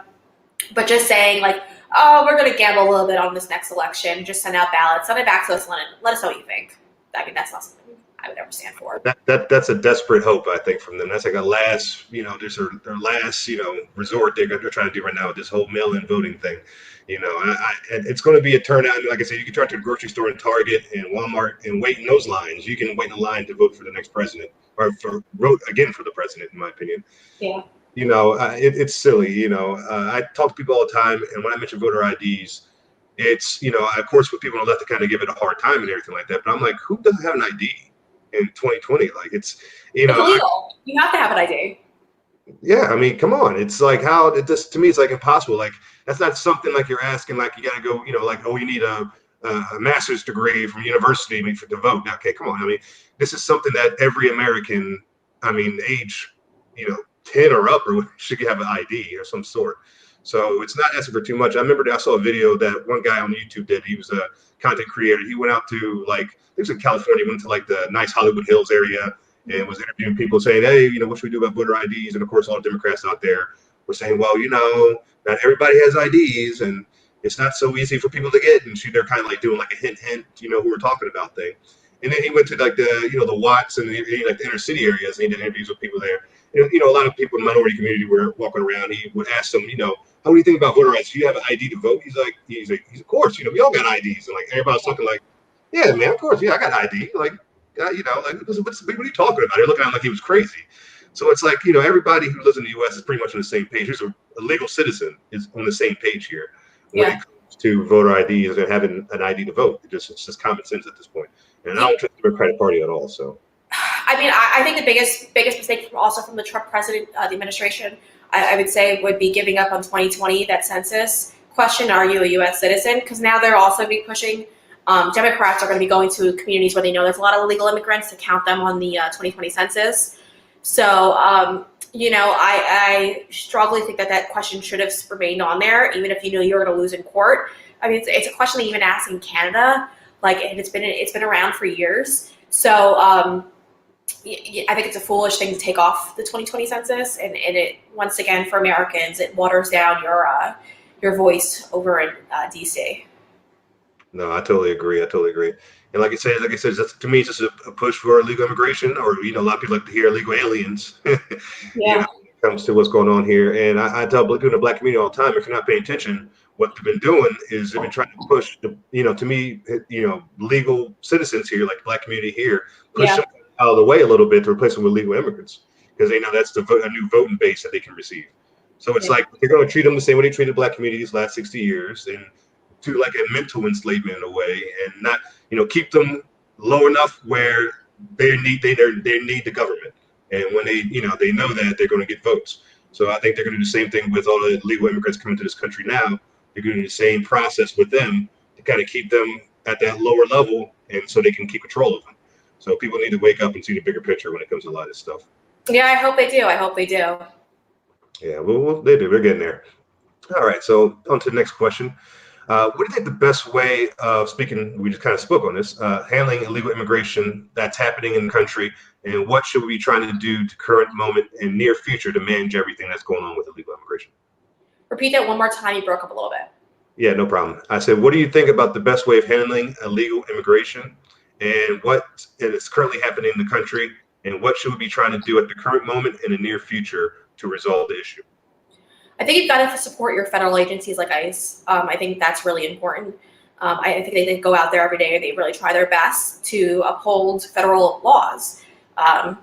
But just saying we're going to gamble a little bit on this next election, just send out ballots, send it back to us, let us know what you think. That's not something I would ever stand for. That's a desperate hope, I think, from them. That's like a last, just their last, resort they're trying to do right now with this whole mail-in voting thing. And it's going to be a turnout. Like I said, you can turn to the grocery store and Target and Walmart and wait in those lines. You can wait in a line to vote for the next president, or vote again for the president, in my opinion. Yeah. It's silly. I talk to people all the time, and when I mention voter IDs, it's, of course, with people on the left to kind of give it a hard time and everything like that. But I'm like, who doesn't have an ID in 2020? It's illegal. You have to have an ID. Yeah, come on. It's like to me, it's like impossible. Like, that's not something like you're asking, like you got to go, you need a master's degree from university to vote. Okay, come on. This is something that every American, age, 10 or up or should have an ID or some sort. So it's not asking for too much. I remember I saw a video that one guy on YouTube did. He was a content creator. He went out to he was in California, went to the nice Hollywood Hills area and was interviewing people saying, hey, what should we do about voter IDs? And of course, all the Democrats out there were saying, well, not everybody has IDs and it's not so easy for people to get. And they're kind of doing a hint, who we're talking about thing. And then he went to the Watts and the inner city areas, and he did interviews with people there. And, a lot of people in the minority community were walking around. He would ask them, how do you think about voter rights? Do you have an ID to vote? He's like, of course, we all got IDs. And everybody's looking yeah, man, of course, yeah, I got ID. What are you talking about? They're looking at him like he was crazy. So it's everybody who lives in the U.S. is pretty much on the same page. Who's a legal citizen is on the same page here when it comes to voter IDs and having an ID to vote. It's just common sense at this point. And I don't trust the Democratic Party at all. So, I think the biggest mistake from the Trump the administration, I would say, would be giving up on 2020, that census question. Are you a U.S. citizen? Because now they're also be pushing. Democrats are going to be going to communities where they know there's a lot of illegal immigrants to count them on the 2020 census. So, I strongly think that question should have remained on there, even if you know you're going to lose in court. It's a question they even asked in Canada, and it's been around for years. So, I think it's a foolish thing to take off the 2020 census, and it, once again, for Americans, it waters down your voice over in DC. No, I totally agree. And like I said, to me, it's just a push for illegal immigration, or a lot of people like to hear illegal aliens. Yeah. When it comes to what's going on here, and I tell people in the Black community all the time, if you're not paying attention, what they've been doing is they've been trying to push to me, legal citizens here, like the Black community here, push them out of the way a little bit to replace them with legal immigrants, because they know that's a new voting base that they can receive. So it's Yeah. like they're going to treat them the same way they treated black communities last 60 years, and to like a mental enslavement in a way, and not keep them low enough where they need the government, and when they know that they're going to get votes. So I think they're going to do the same thing with all the illegal immigrants coming to this country now. They're going to do the same process with them to kind of keep them at that lower level, and so they can keep control of them. So people need to wake up and see the bigger picture when it comes to a lot of this stuff. Yeah, I hope they do. I hope they do. Yeah, well, they do. We're getting there. All right, so on to the next question. What do you think the best way of speaking, we just kind of spoke on this, handling illegal immigration that's happening in the country, and what should we be trying to do to current moment and near future to manage everything that's going on with illegal immigration? Repeat that one more time. You broke up a little bit. Yeah, no problem. I said, what do you think about the best way of handling illegal immigration and what is currently happening in the country, and what should we be trying to do at the current moment and the near future to resolve the issue? I think you've got to support your federal agencies like ICE. I think that's really important. I think they go out there every day and they really try their best to uphold federal laws.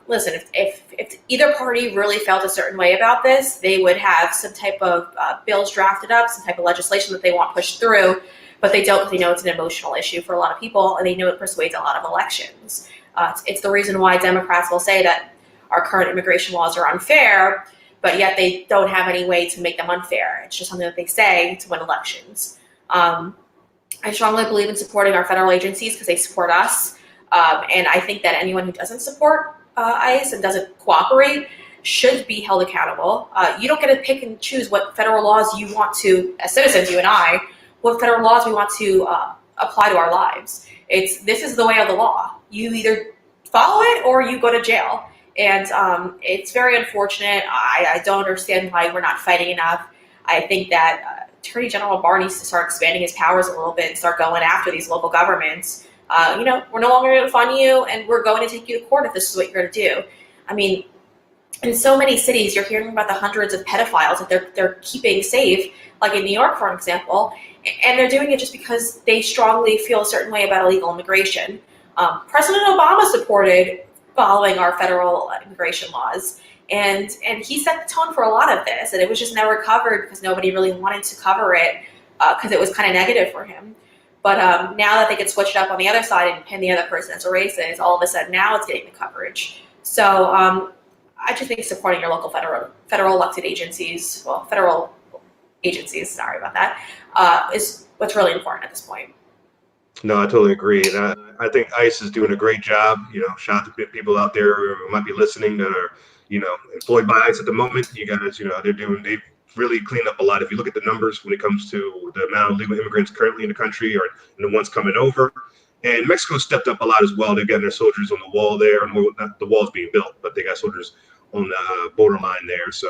Listen, if either party really felt a certain way about this, they would have some type of bills drafted up, some type of legislation that they want pushed through, but they don't because they know it's an emotional issue for a lot of people and they know it persuades a lot of elections. It's the reason why Democrats will say that our current immigration laws are unfair, but yet they don't have any way to make them unfair. It's just something that they say to win elections. I strongly believe in supporting our federal agencies because they support us. And I think that anyone who doesn't support ICE and doesn't cooperate should be held accountable. You don't get to pick and choose what federal laws you want to, as citizens, you and I, what federal laws we want to apply to our lives. This is the way of the law. You either follow it or you go to jail. And it's very unfortunate. I don't understand why we're not fighting enough. I think that Attorney General Barr needs to start expanding his powers a little bit and start going after these local governments. We're no longer going to fund you, and we're going to take you to court if this is what you're going to do. I mean, in so many cities, you're hearing about the hundreds of pedophiles that they're keeping safe, like in New York, for example, and they're doing it just because they strongly feel a certain way about illegal immigration. President Obama supported following our federal immigration laws. And he set the tone for a lot of this, and it was just never covered because nobody really wanted to cover it because it was kind of negative for him. But now that they can switch it up on the other side and pin the other person as a racist, all of a sudden now it's getting the coverage. So I just think supporting your local federal elected agencies, sorry about that, is what's really important at this point. No, I totally agree. And I think ICE is doing a great job. Shout out to people out there who might be listening that are, employed by ICE at the moment. You guys, they've really cleaned up a lot. If you look at the numbers when it comes to the amount of legal immigrants currently in the country or the ones coming over. And Mexico stepped up a lot as well. They've got their soldiers on the wall there, and not the wall's being built, but they got soldiers on the borderline there. So,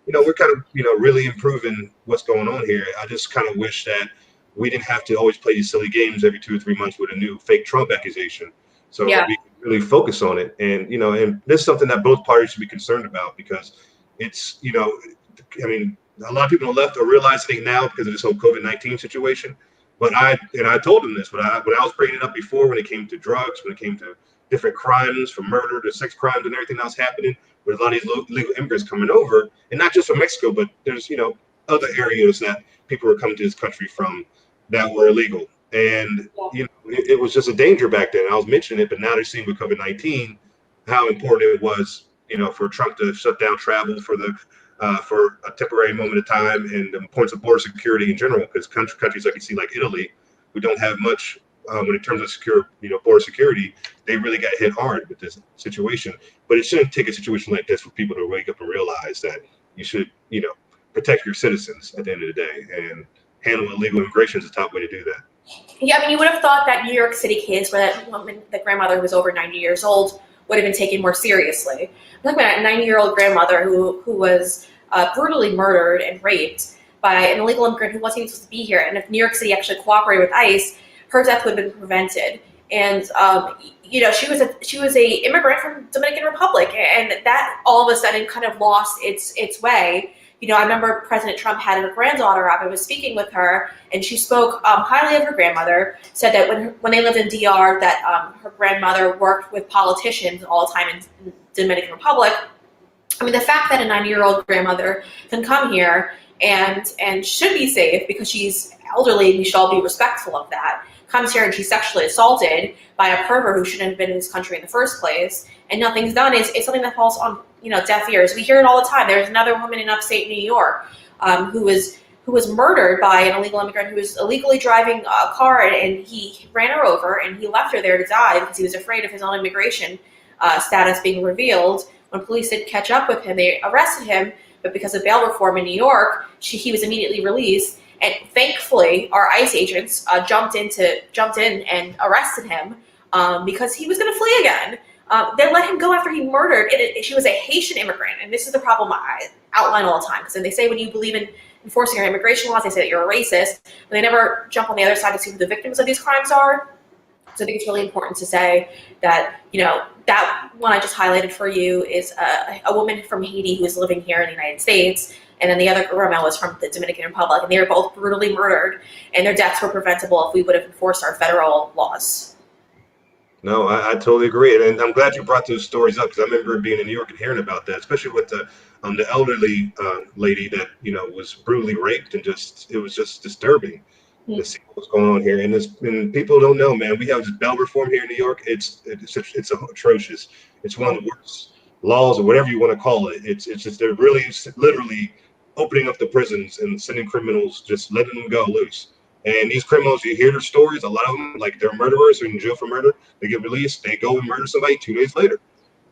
we're kind of, really improving what's going on here. I just kind of wish that we didn't have to always play these silly games every 2 or 3 months with a new fake Trump accusation. So we can really focus on it. And, and this is something that both parties should be concerned about because it's, a lot of people on the left are realizing it now because of this whole COVID-19 situation. But I told them this, when I was bringing it up before, when it came to drugs, when it came to different crimes, from murder to sex crimes and everything that was happening with a lot of these legal immigrants coming over, and not just from Mexico, but there's, other areas that people were coming to this country from that were illegal. And, it was just a danger back then. I was mentioning it, but now they're seeing with COVID-19 how important it was, for Trump to shut down travel for a temporary moment of time and the points of border security in general, because countries like you see, like Italy, who don't have much when in terms of secure, border security, they really got hit hard with this situation. But it shouldn't take a situation like this for people to wake up and realize that you should, protect your citizens at the end of the day, and handling illegal immigration is the top way to do that. Yeah, I mean, you would have thought that New York City case where that woman, the grandmother who was over 90 years old, would have been taken more seriously. I'm talking about a 90-year-old grandmother who was brutally murdered and raped by an illegal immigrant who wasn't even supposed to be here. And if New York City actually cooperated with ICE, her death would have been prevented. And she was a immigrant from Dominican Republic, and that all of a sudden kind of lost its way. I remember President Trump had her granddaughter up and was speaking with her, and she spoke highly of her grandmother, said that when they lived in DR, that her grandmother worked with politicians all the time in Dominican Republic, I mean, the fact that a 90-year-old grandmother can come here and should be safe because she's elderly and we should all be respectful of that, comes here and she's sexually assaulted by a pervert who shouldn't have been in this country in the first place, and nothing's done, is something that falls on deaf ears. We hear it all the time. There's another woman in upstate New York who was murdered by an illegal immigrant who was illegally driving a car, and he ran her over and he left her there to die because he was afraid of his own immigration status being revealed. When police did catch up with him, they arrested him, but because of bail reform in New York, he was immediately released. And thankfully, our ICE agents jumped in and arrested him because he was going to flee again. They let him go after he murdered. She was a Haitian immigrant, and this is the problem I outline all the time. Because they say when you believe in enforcing our immigration laws, they say that you're a racist, but they never jump on the other side to see who the victims of these crimes are. So I think it's really important to say that, that one I just highlighted for you is a woman from Haiti who is living here in the United States, and then the other grandma was from the Dominican Republic, and they were both brutally murdered, and their deaths were preventable if we would have enforced our federal laws. No, I totally agree, and I'm glad you brought those stories up because I remember being in New York and hearing about that, especially with the elderly lady that was brutally raped, and it was just disturbing to see what's going on here. And people don't know, man. We have this bail reform here in New York. It's atrocious. It's one of the worst laws, or whatever you want to call it. It's just they're really literally opening up the prisons and sending criminals, just letting them go loose. And these criminals, you hear their stories. A lot of them, like they're murderers or in jail for murder. They get released. They go and murder somebody 2 days later.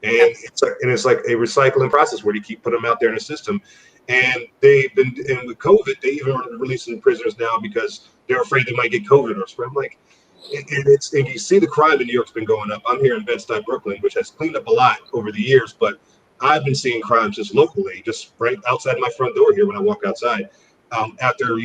And it's like a recycling process where you keep putting them out there in the system. And and with COVID, they even are releasing prisoners now because they're afraid they might get COVID or spread. I'm like, and you see the crime in New York's been going up. I'm here in Bed-Stuy, Brooklyn, which has cleaned up a lot over the years, but I've been seeing crimes just locally, just right outside my front door here when I walk outside. After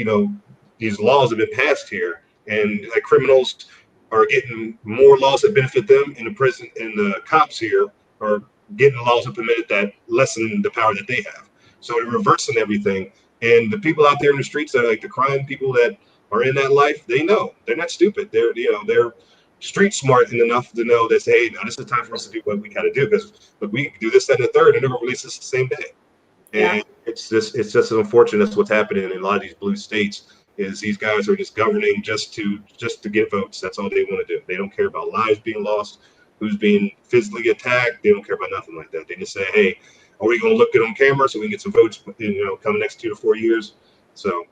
these laws have been passed here, and like criminals are getting more laws that benefit them in the prison, and the cops here are getting laws implemented that lessen the power that they have. So they're reversing everything. And the people out there in the streets that are like the crime people that are in that life, they know they're not stupid. They're street smart enough to know that, hey, now this is time for us to do what we got to do, because we do this, that, and the third, and they're gonna release this the same day. And it's just unfortunate. That's what's happening in a lot of these blue states. Is these guys are just governing just to get votes. That's all they want to do. They don't care about lives being lost, who's being physically attacked. They don't care about nothing like that. They just say, hey, are we going to look good on camera so we can get some votes, come next 2 to 4 years? So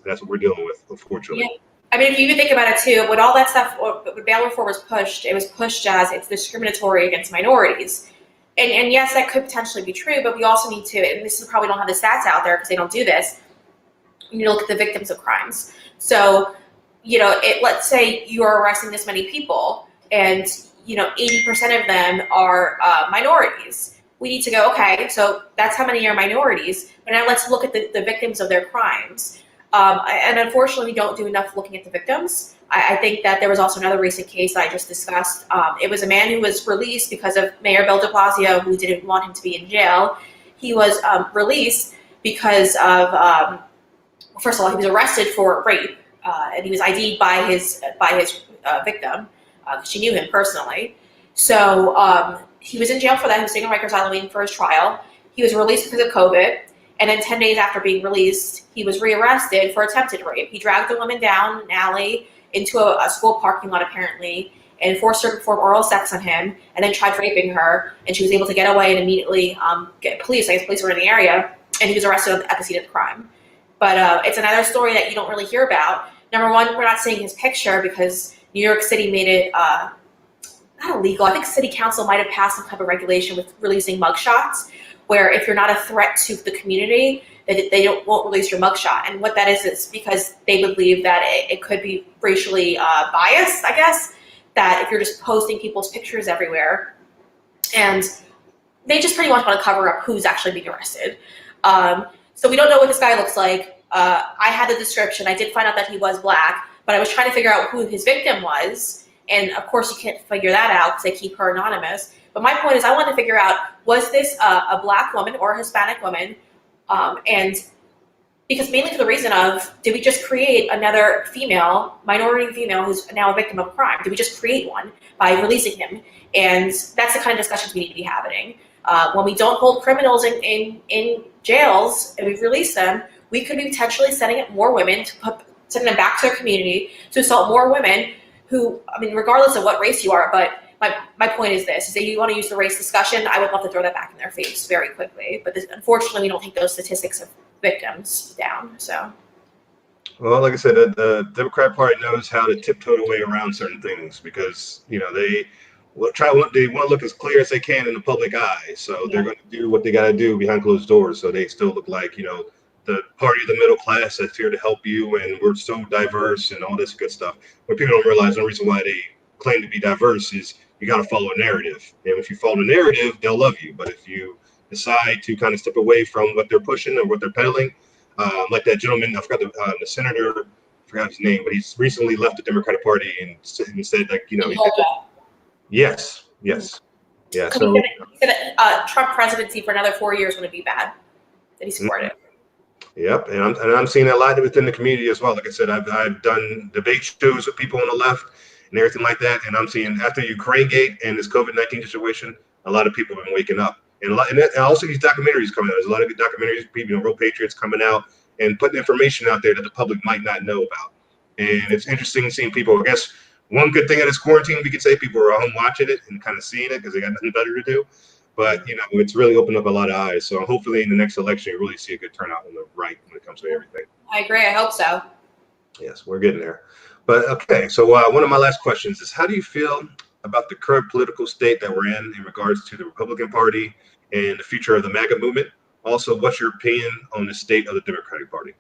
that's what we're dealing with, unfortunately. Yeah. I mean, if you even think about it too, when all that stuff, when bail reform was pushed, it was pushed as it's discriminatory against minorities. And yes, that could potentially be true, but we also need to, and this is probably don't have the stats out there because they don't do this, you need to look at the victims of crimes. So, let's say you are arresting this many people and, 80% of them are minorities. We need to go, okay, so that's how many are minorities, but now let's look at the victims of their crimes. And unfortunately, we don't do enough looking at the victims. I think that there was also another recent case that I just discussed. It was a man who was released because of Mayor Bill de Blasio, who didn't want him to be in jail. He was released because of, first of all, he was arrested for rape, and he was ID'd by his victim. She knew him personally. So he was in jail for that. He was taking Rikers Island for his trial. He was released because of COVID. And then 10 days after being released, he was rearrested for attempted rape. He dragged a woman down an alley into a school parking lot, apparently, and forced her to perform oral sex on him, and then tried raping her. And she was able to get away and immediately get police. I guess police were in the area, and he was arrested at the scene of the crime. But it's another story that you don't really hear about. Number one, we're not seeing his picture because New York City made it not illegal. I think City Council might have passed some type of regulation with releasing mugshots, where if you're not a threat to the community, they won't release your mugshot. And what that is because they believe that it could be racially biased, I guess, that if you're just posting people's pictures everywhere, and they just pretty much want to cover up who's actually being arrested. So we don't know what this guy looks like. I had the description. I did find out that he was black, but I was trying to figure out who his victim was. And of course you can't figure that out because they keep her anonymous. But my point is I wanted to figure out, was this a black woman or a Hispanic woman? And because mainly for the reason of, did we just create another minority female who's now a victim of crime? Did we just create one by releasing him? And that's the kind of discussions we need to be having. When we don't hold criminals in jails and we release them, we could be potentially sending up more women sending them back to their community to assault more women who, I mean, regardless of what race you are, but my point is this, is that you want to use the race discussion, I would love to throw that back in their face very quickly. But unfortunately, we don't take those statistics of victims down, so. Well, like I said, the Democrat Party knows how to tiptoe their way around certain things because, they want to look as clear as they can in the public eye. So they're going to do what they got to do behind closed doors. So they still look like, the party of the middle class that's here to help you, and we're so diverse and all this good stuff. What people don't realize, the reason why they claim to be diverse is you got to follow a narrative. And if you follow the narrative, they'll love you. But if you decide to kind of step away from what they're pushing or what they're peddling, like that gentleman, I forgot the senator, I forgot his name, but he's recently left the Democratic Party and said, like, yes. Yeah. So he said Trump presidency for another 4 years wouldn't be bad. That he supported it. Yep, and I'm seeing a lot within the community as well. Like I said, I've done debate shows with people on the left and everything like that, and I'm seeing after Ukrainegate and this COVID-19 situation, a lot of people have been waking up, and also these documentaries coming out. There's a lot of good documentaries, people, real patriots coming out and putting information out there that the public might not know about. And it's interesting seeing people. I guess one good thing of this quarantine, we could say, people are home watching it and kind of seeing it because they got nothing better to do. But, it's really opened up a lot of eyes. So hopefully in the next election, you really see a good turnout on the right when it comes to everything. I agree. I hope so. Yes, we're getting there. But, okay, so one of my last questions is, how do you feel about the current political state that we're in regards to the Republican Party and the future of the MAGA movement? Also, what's your opinion on the state of the Democratic Party?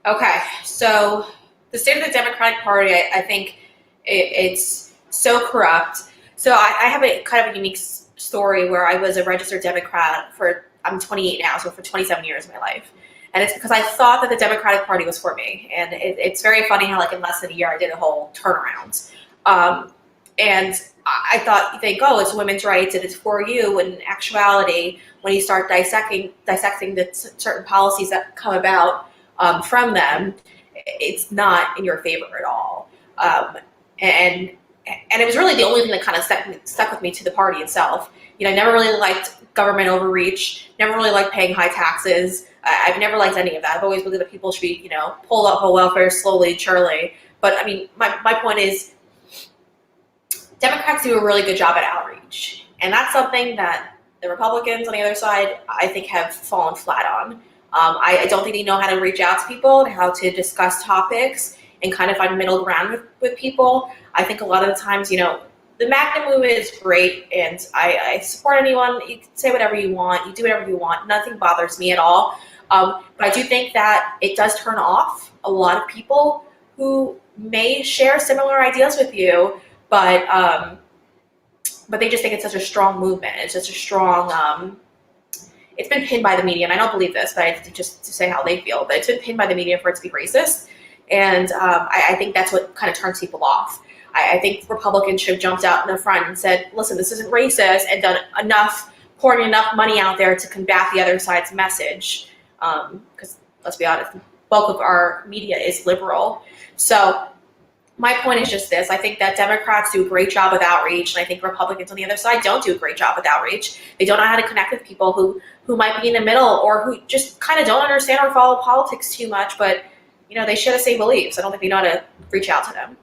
Okay, so the state of the Democratic Party, I think it's so corrupt. So I have a kind of a unique story where I was a registered Democrat I'm 28 now, so for 27 years of my life. And it's because I thought that the Democratic Party was for me. And it's very funny how, like, in less than a year, I did a whole turnaround. And I thought, you think, oh, it's women's rights and it's for you. And in actuality, when you start dissecting the certain policies that come about from them, it's not in your favor at all. And it was really the only thing that kind of stuck with me to the party itself. I never really liked government overreach, never really liked paying high taxes. I've never liked any of that. I've always believed that people should be, pulled up for welfare slowly and surely. But I mean, my point is, Democrats do a really good job at outreach. And that's something that the Republicans on the other side, I think, have fallen flat on. I don't think they know how to reach out to people and how to discuss topics and kind of find middle ground with people. I think a lot of the times, the MAGA movement is great, and I support anyone. You can say whatever you want. You do whatever you want. Nothing bothers me at all. But I do think that it does turn off a lot of people who may share similar ideas with you, but they just think it's such a strong movement. It's such a strong. It's been pinned by the media, and I don't believe this, but just to say how they feel. But it's been pinned by the media for it to be racist, and I think that's what kind of turns people off. I think Republicans should have jumped out in the front and said, listen, this isn't racist, and done pouring enough money out there to combat the other side's message. Because let's be honest, the bulk of our media is liberal. So my point is just this. I think that Democrats do a great job with outreach, and I think Republicans on the other side don't do a great job with outreach. They don't know how to connect with people who might be in the middle or who just kind of don't understand or follow politics too much, but they share the same beliefs. I don't think we know how to reach out to them.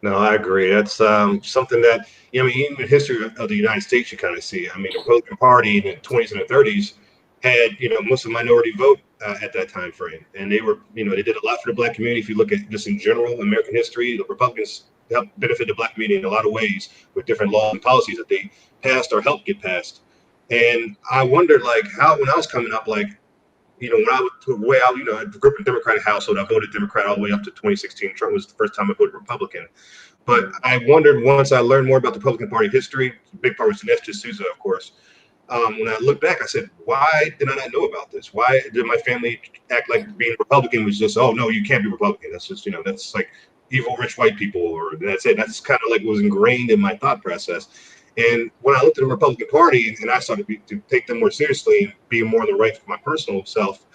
No, I agree. That's something that, even in the history of the United States, you kind of see. I mean, the Republican Party in the 20s and the 30s had, Muslim minority vote at that time frame. And they were, they did a lot for the Black community. If you look at just in general American history, the Republicans helped benefit the Black community in a lot of ways with different laws and policies that they passed or helped get passed. And I wondered, like, how, when I was coming up, like, when I I grew up in a Democratic household. I voted Democrat all the way up to 2016. Trump was the first time I voted Republican. But I wondered, once I learned more about the Republican Party history, a big part was Dinesh D'Souza, of course. When I look back, I said, why did I not know about this? Why did my family act like being Republican was just, oh, no, you can't be Republican. That's just, that's like evil, rich white people, or that's it. That's kind of like was ingrained in my thought process. And when I looked at the Republican Party and I started to take them more seriously and be more on the right for my personal self,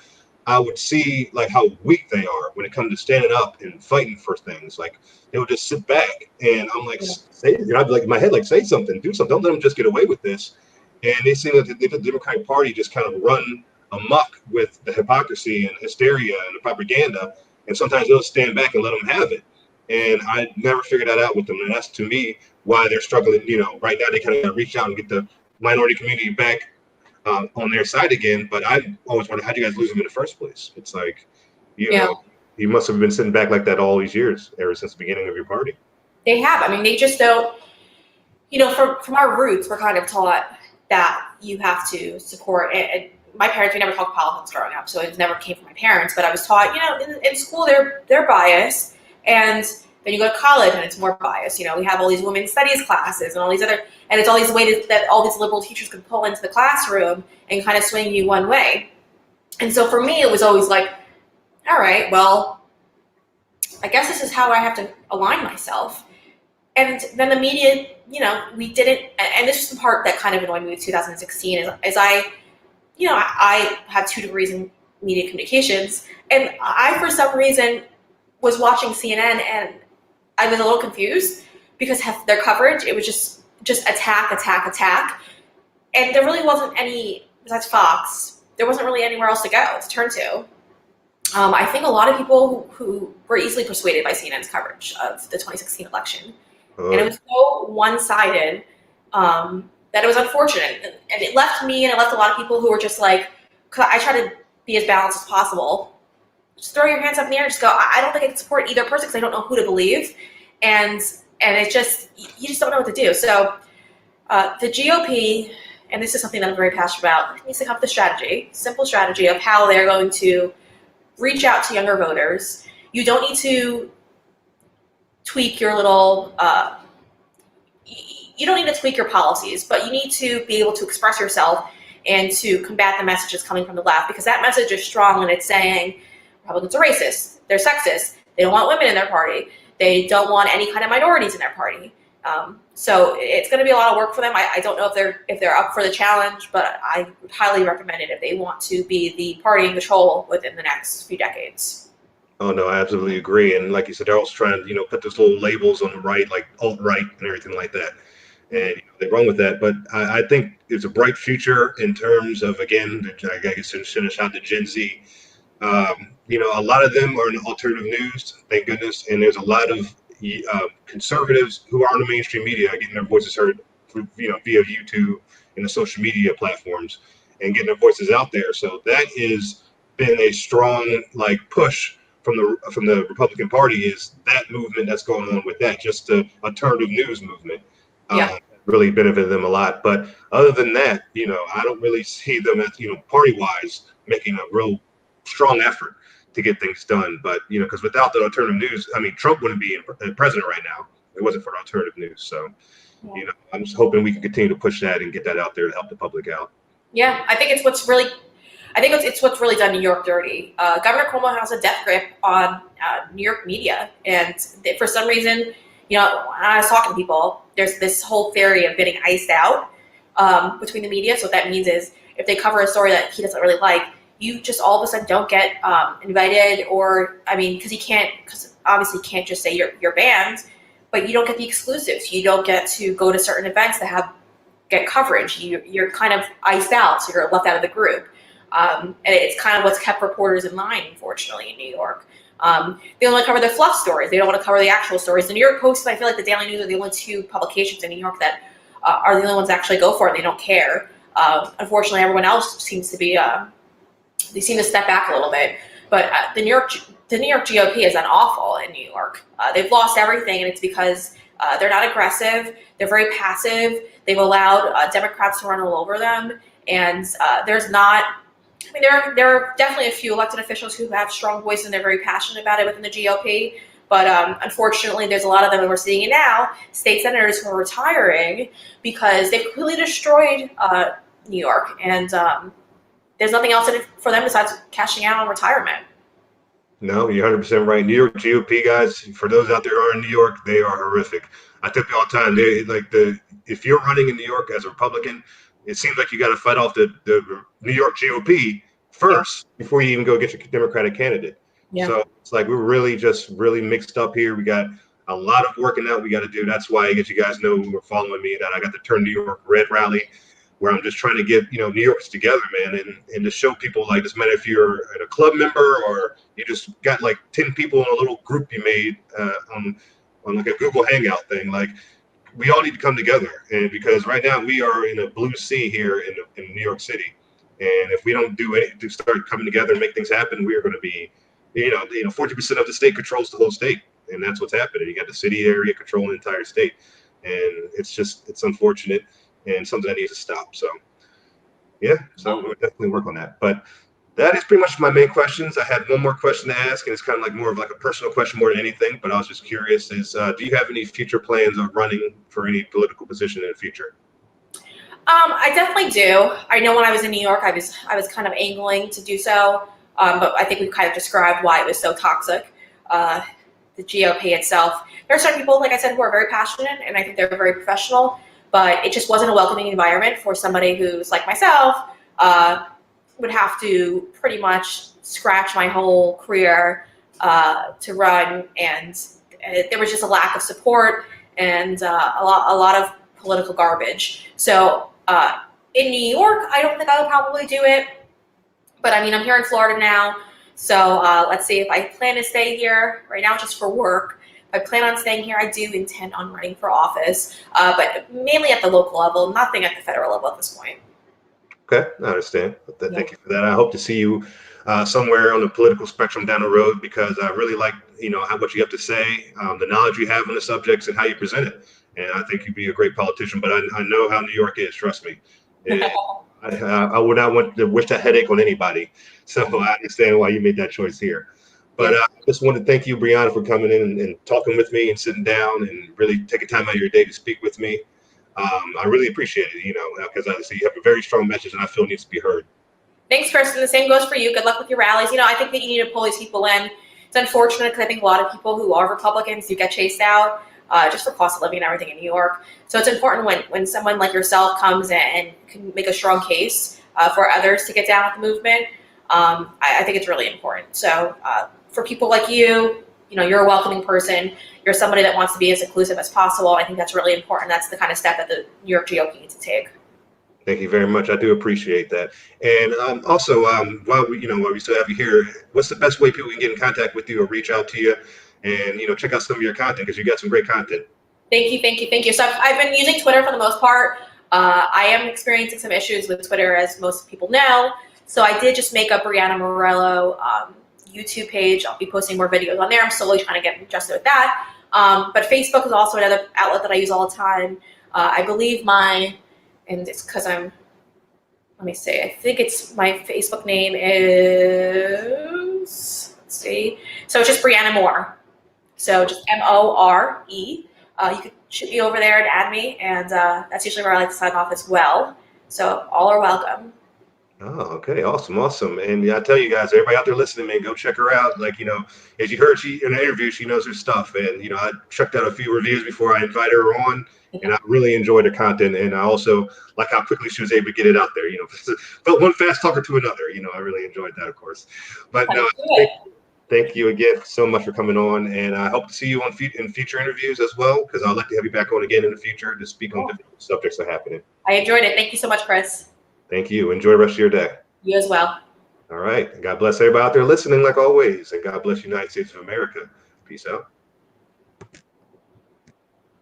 I would see like how weak they are when it comes to standing up and fighting for things. Like they would just sit back, and I'm like, Yeah. say, I'd be like in my head, like, say something, do something. Don't let them just get away with this. And they seem that the Democratic Party just kind of run amok with the hypocrisy and hysteria and the propaganda, and sometimes they'll stand back and let them have it. And I never figured that out with them, and that's to me why they're struggling. Right now they kind of reach out and get the minority community back on their side again. But I always wonder, how do you guys lose them in the first place? It's like, you Yeah. know, you must have been sitting back like that all these years, ever since the beginning of your party. They have. I mean, they just don't. From our roots, we're kind of taught that you have to support. And my parents, we never talked politics growing up, so it never came from my parents. But I was taught, in school, they're biased, and then you go to college, and it's more biased. We have all these women's studies classes and all these other, and it's all these ways that all these liberal teachers can pull into the classroom and kind of swing you one way. And so for me, it was always like, all right, well, I guess this is how I have to align myself. And then the media, we didn't, and this is the part that kind of annoyed me with 2016 is I have 2 degrees in media communications, and I, for some reason, was watching CNN, and I was a little confused because their coverage, it was just attack, attack, attack. And there really wasn't any, besides Fox, there wasn't really anywhere else to turn to. I think a lot of people who were easily persuaded by CNN's coverage of the 2016 election. And it was so one-sided that it was unfortunate. And it left me and it left a lot of people who were just like, cause I try to be as balanced as possible. Just throw your hands up in the air and just go, I don't think I can support either person because I don't know who to believe. And it's just, you just don't know what to do. So the GOP, and this is something that I'm very passionate about, needs to come up with a simple strategy of how they're going to reach out to younger voters. You don't need to tweak your little, you don't need to tweak your policies, but you need to be able to express yourself and to combat the messages coming from the left, because that message is strong and it's saying Republicans are racist, they're sexist, they don't want women in their party, they don't want any kind of minorities in their party. So it's going to be a lot of work for them. I don't know if they're up for the challenge, but I would highly recommend it if they want to be the party in control within the next few decades. Oh no, I absolutely agree. And like you said, they're also trying to, put those little labels on the right, like alt-right and everything like that. And they run with that. But I think it's a bright future in terms of, again, I guess to finish out the Gen Z. A lot of them are in alternative news, thank goodness. And there's a lot of conservatives who are in the mainstream media getting their voices heard, via YouTube and the social media platforms, and getting their voices out there. So that has been a strong push from the Republican Party, is that movement that's going on with that, just the alternative news movement. Yeah. Really benefited them a lot. But other than that, I don't really see them as, party wise, making a real strong effort to get things done. But, because without the alternative news, I mean, Trump wouldn't be president right now if it wasn't for the alternative news. So, I'm just hoping we can continue to push that and get that out there to help the public out. Yeah, I think it's what's really done New York dirty. Governor Cuomo has a death grip on New York media, and for some reason, when I was talking to people, there's this whole theory of getting iced out between the media. So what that means is if they cover a story that he doesn't really like, you just all of a sudden don't get invited, or because obviously can't just say you're banned, but you don't get the exclusives. You don't get to go to certain events that get coverage. You're kind of iced out, so you're left out of the group. And it's kind of what's kept reporters in line, unfortunately, in New York. They only cover the fluff stories. They don't want to cover the actual stories. The New York Post and I feel like the Daily News are the only 2 publications in New York that are the only ones that actually go for it. They don't care. Unfortunately, everyone else seems to be, they seem to step back a little bit. But the New York GOP has done awful in New York. They've lost everything, and it's because they're not aggressive. They're very passive. They've allowed Democrats to run all over them. And there's not, there are definitely a few elected officials who have strong voices and they're very passionate about it within the GOP. But unfortunately, there's a lot of them, and we're seeing it now, state senators who are retiring because they've completely destroyed New York. And there's nothing else in it for them besides cashing out on retirement. No, you're 100% right. New York GOP guys, for those out there who are in New York, they are horrific. I tell people all the time, if you're running in New York as a Republican, it seems like you got to fight off the New York GOP Yeah. first before you even go get your Democratic candidate. Yeah. So it's like we're really just really mixed up here. We got a lot of working out we got to do. That's why I get you guys know who are following me that I got the Turn New York Red rally, where I'm just trying to get New Yorkers together, man, and to show people like doesn't matter if you're a club member or you just got like 10 people in a little group you made on like a Google Hangout thing, like. We all need to come together, and because right now we are in a blue sea here in New York City, and if we don't do anything to start coming together and make things happen, we are going to be, 40% of the state controls the whole state, and that's what's happening. You got the city area controlling the entire state, and it's unfortunate and something that needs to stop. So, yeah, so we'll definitely work on that. But that is pretty much my main questions. I had one more question to ask, and it's kind of like more of like a personal question more than anything. But I was just curious: do you have any future plans of running for any political position in the future? I definitely do. I know when I was in New York, I was kind of angling to do so, but I think we've kind of described why it was so toxic. The GOP itself. There are certain people, like I said, who are very passionate, and I think they're very professional. But it just wasn't a welcoming environment for somebody who's like myself. Would have to pretty much scratch my whole career to run, and there was just a lack of support and a lot of political garbage. So in New York, I don't think I would probably do it, but I mean, I'm here in Florida now, so let's see if I plan to stay here right now just for work. If I plan on staying here, I do intend on running for office, but mainly at the local level, nothing at the federal level at this point. Okay, I understand. Thank you for that. I hope to see you somewhere on the political spectrum down the road because I really like, what you have to say, the knowledge you have on the subjects, and how you present it. And I think you'd be a great politician. But I know how New York is. Trust me. I would not want to wish that headache on anybody. So I understand why you made that choice here. But I just want to thank you, Breanna, for coming in and talking with me and sitting down and really taking time out of your day to speak with me. I really appreciate it, because obviously you have a very strong message and I feel it needs to be heard. Thanks, Kristen. The same goes for you. Good luck with your rallies. I think that you need to pull these people in. It's unfortunate because I think a lot of people who are Republicans do get chased out just for cost of living and everything in New York. So it's important when someone like yourself comes in and can make a strong case for others to get down with the movement. I think it's really important. So for people like you, you're a welcoming person. You're somebody that wants to be as inclusive as possible. I think that's really important. That's the kind of step that the New York GOP needs to take. Thank you very much. I do appreciate that. And also, while we still have you here, what's the best way people can get in contact with you or reach out to you and, check out some of your content because you got some great content. Thank you. So I've been using Twitter for the most part. I am experiencing some issues with Twitter, as most people know. So I did just make a Breanna Morello YouTube page. I'll be posting more videos on there. I'm slowly trying to get adjusted with that. But Facebook is also another outlet that I use all the time. I believe and it's because let me see, I think it's my Facebook name is, let's see. So it's just Breanna Moore. So just More. You could shoot me over there and add me. And that's usually where I like to sign off as well. So all are welcome. Oh, okay. Awesome. And yeah, I tell you guys, everybody out there listening, man, go check her out. Like, as you heard, she in the interview, she knows her stuff. And, I checked out a few reviews before I invited her on, and I really enjoyed her content. And I also like how quickly she was able to get it out there, but one fast talker to another, I really enjoyed that, of course. But no, thank you again so much for coming on. And I hope to see you in future interviews as well, because I'd like to have you back on again in the future to speak on different subjects that are happening. I enjoyed it. Thank you so much, Chris. Thank you. Enjoy the rest of your day. You as well. All right. God bless everybody out there listening, like always. And God bless the United States of America. Peace out.